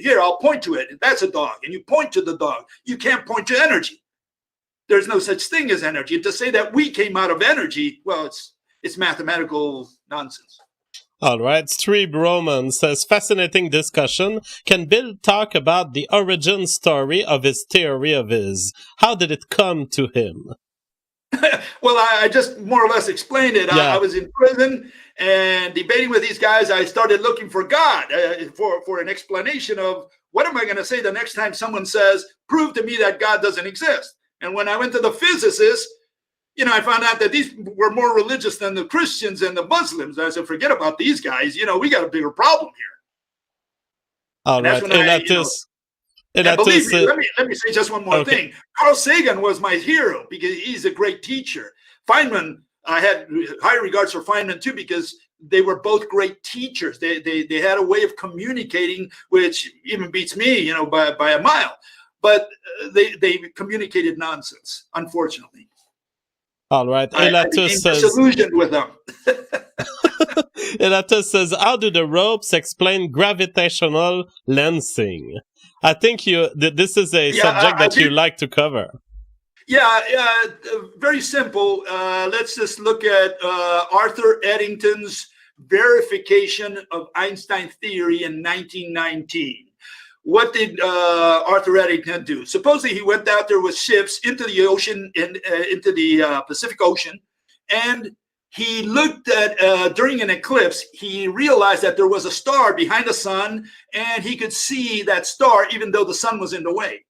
here, I'll point to it. That's a dog. And you point to the dog. You can't point to energy. There's no such thing as energy. And to say that we came out of energy, well, it's mathematical nonsense. All right. Streeb Roman says, fascinating discussion. Can Bill talk about the origin story of his theory of his? How did it come to him? Well, I just more or less explained it. Yeah. I was in prison and debating with these guys. I started looking for God for an explanation of what am I going to say the next time someone says, prove to me that God doesn't exist. And when I went to the physicists, I found out that these were more religious than the Christians and the Muslims. I said, forget about these guys. We got a bigger problem here. All right. And believe me, let me say just one more thing. Carl Sagan was my hero because he's a great teacher. Feynman, I had high regards for Feynman too because they were both great teachers. They had a way of communicating, which even beats me, by a mile. But they communicated nonsense, unfortunately. All right. I became disillusioned with them. Elatus says, how do the ropes explain gravitational lensing? I think this is a subject that you like to cover. Yeah, very simple. Let's just look at Arthur Eddington's verification of Einstein theory in 1919. What did Arthur Eddington do? Supposedly he went out there with ships into the ocean, into the Pacific Ocean, and he looked at, during an eclipse, he realized that there was a star behind the sun, and he could see that star even though the sun was in the way.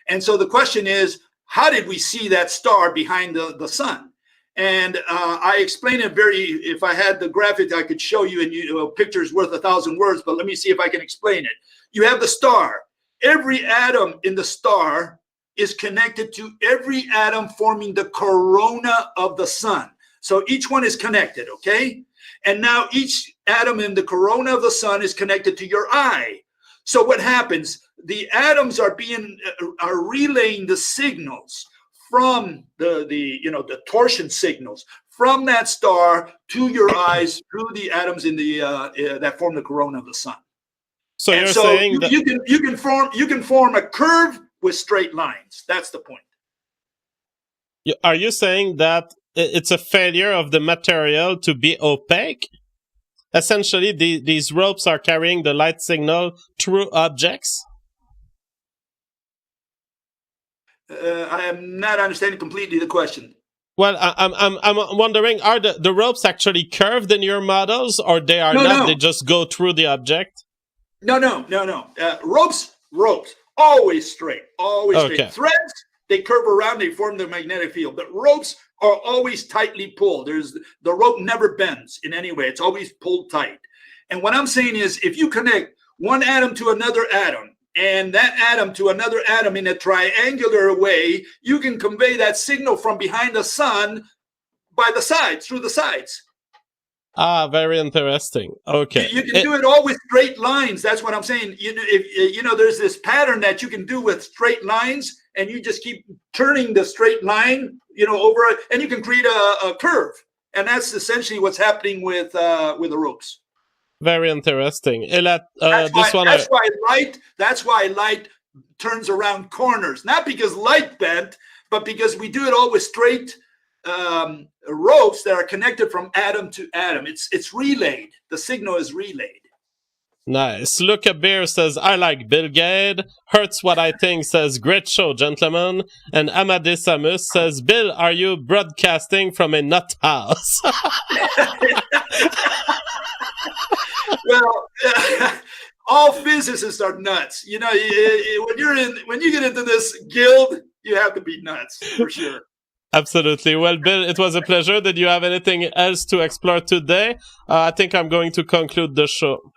And so the question is, how did we see that star behind the sun? And I explain it if I had the graphic, I could show you, and picture's worth 1,000 words, but let me see if I can explain it. You have the star. Every atom in the star is connected to every atom forming the corona of the sun. So each one is connected, okay? And now each atom in the corona of the sun is connected to your eye. So what happens? The atoms are relaying the signals from the torsion signals from that star to your eyes through the atoms in the that form the corona of the sun. So you're saying that you can form a curve with straight lines. That's the point. Are you saying that it's a failure of the material to be opaque? Essentially, these ropes are carrying the light signal through objects? I am not understanding completely the question. Well, I'm wondering, are the ropes actually curved in your models, or they are not? No. They just go through the object? No. Ropes, always straight, always straight. Threads, they curve around, they form the magnetic field. But ropes are always tightly pulled. The rope never bends in any way. It's always pulled tight. And what I'm saying is, if you connect one atom to another atom, and that atom to another atom in a triangular way, you can convey that signal from behind the sun by the sides, through the sides. Ah, very interesting. Okay. You can do it all with straight lines. That's what I'm saying. There's this pattern that you can do with straight lines, and you just keep turning the straight line, over it, and you can create a curve. And that's essentially what's happening with the ropes. Very interesting. That's why light turns around corners. Not because light bent, but because we do it all with straight ropes that are connected from atom to atom. It's relayed. The signal is relayed. Nice. Luca Beer says, I like Bill Gaede. Hurts What I Think says, great show, gentlemen. And Amadis Samus says, Bill, are you broadcasting from a nut house? Well, all physicists are nuts. When you get into this guild, you have to be nuts for sure. Absolutely. Well, Bill, it was a pleasure. Did you have anything else to explore today? I think I'm going to conclude the show.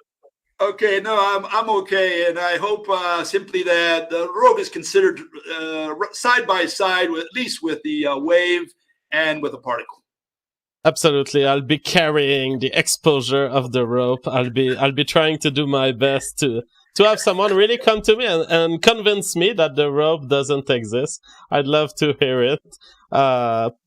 Okay, no, I'm okay, and I hope simply that the rope is considered side by side, at least with the wave and with the particle. Absolutely, I'll be carrying the exposure of the rope. I'll be trying to do my best to have someone really come to me and convince me that the rope doesn't exist. I'd love to hear it.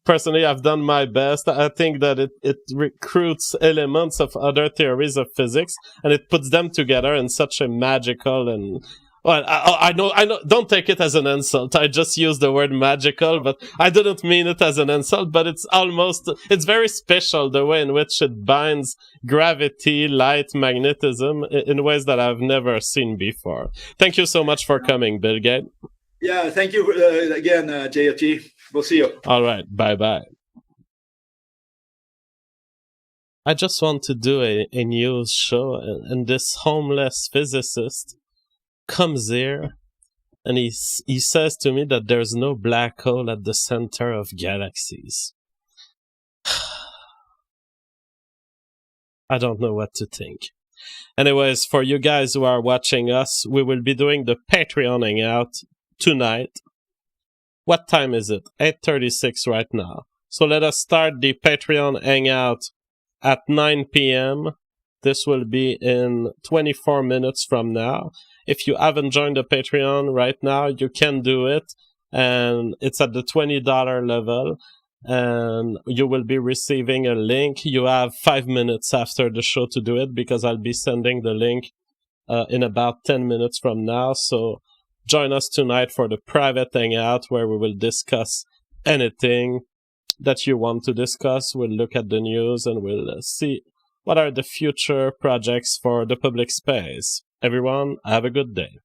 Personally, I've done my best. I think that it recruits elements of other theories of physics, and it puts them together in such a magical and... Well, I know, don't take it as an insult. I just used the word magical, but I didn't mean it as an insult, but it's very special the way in which it binds gravity, light, magnetism in ways that I've never seen before. Thank you so much for coming, Bill Gaede. Yeah, thank you again, JFG. We'll see you. All right, bye-bye. I just want to do a news show, and this homeless physicist comes here and he says to me that there's no black hole at the center of galaxies. I don't know what to think. Anyways, for you guys who are watching us, we will be doing the Patreon hangout tonight. What time is it? 8:36 right now. So let us start the Patreon hangout at 9 p.m. This will be in 24 minutes from now. If you haven't joined the Patreon right now, you can do it. And it's at the $20 level. And you will be receiving a link. You have 5 minutes after the show to do it, because I'll be sending the link in about 10 minutes from now. So join us tonight for the private hangout where we will discuss anything that you want to discuss. We'll look at the news and we'll see what are the future projects for the public space. Everyone, have a good day.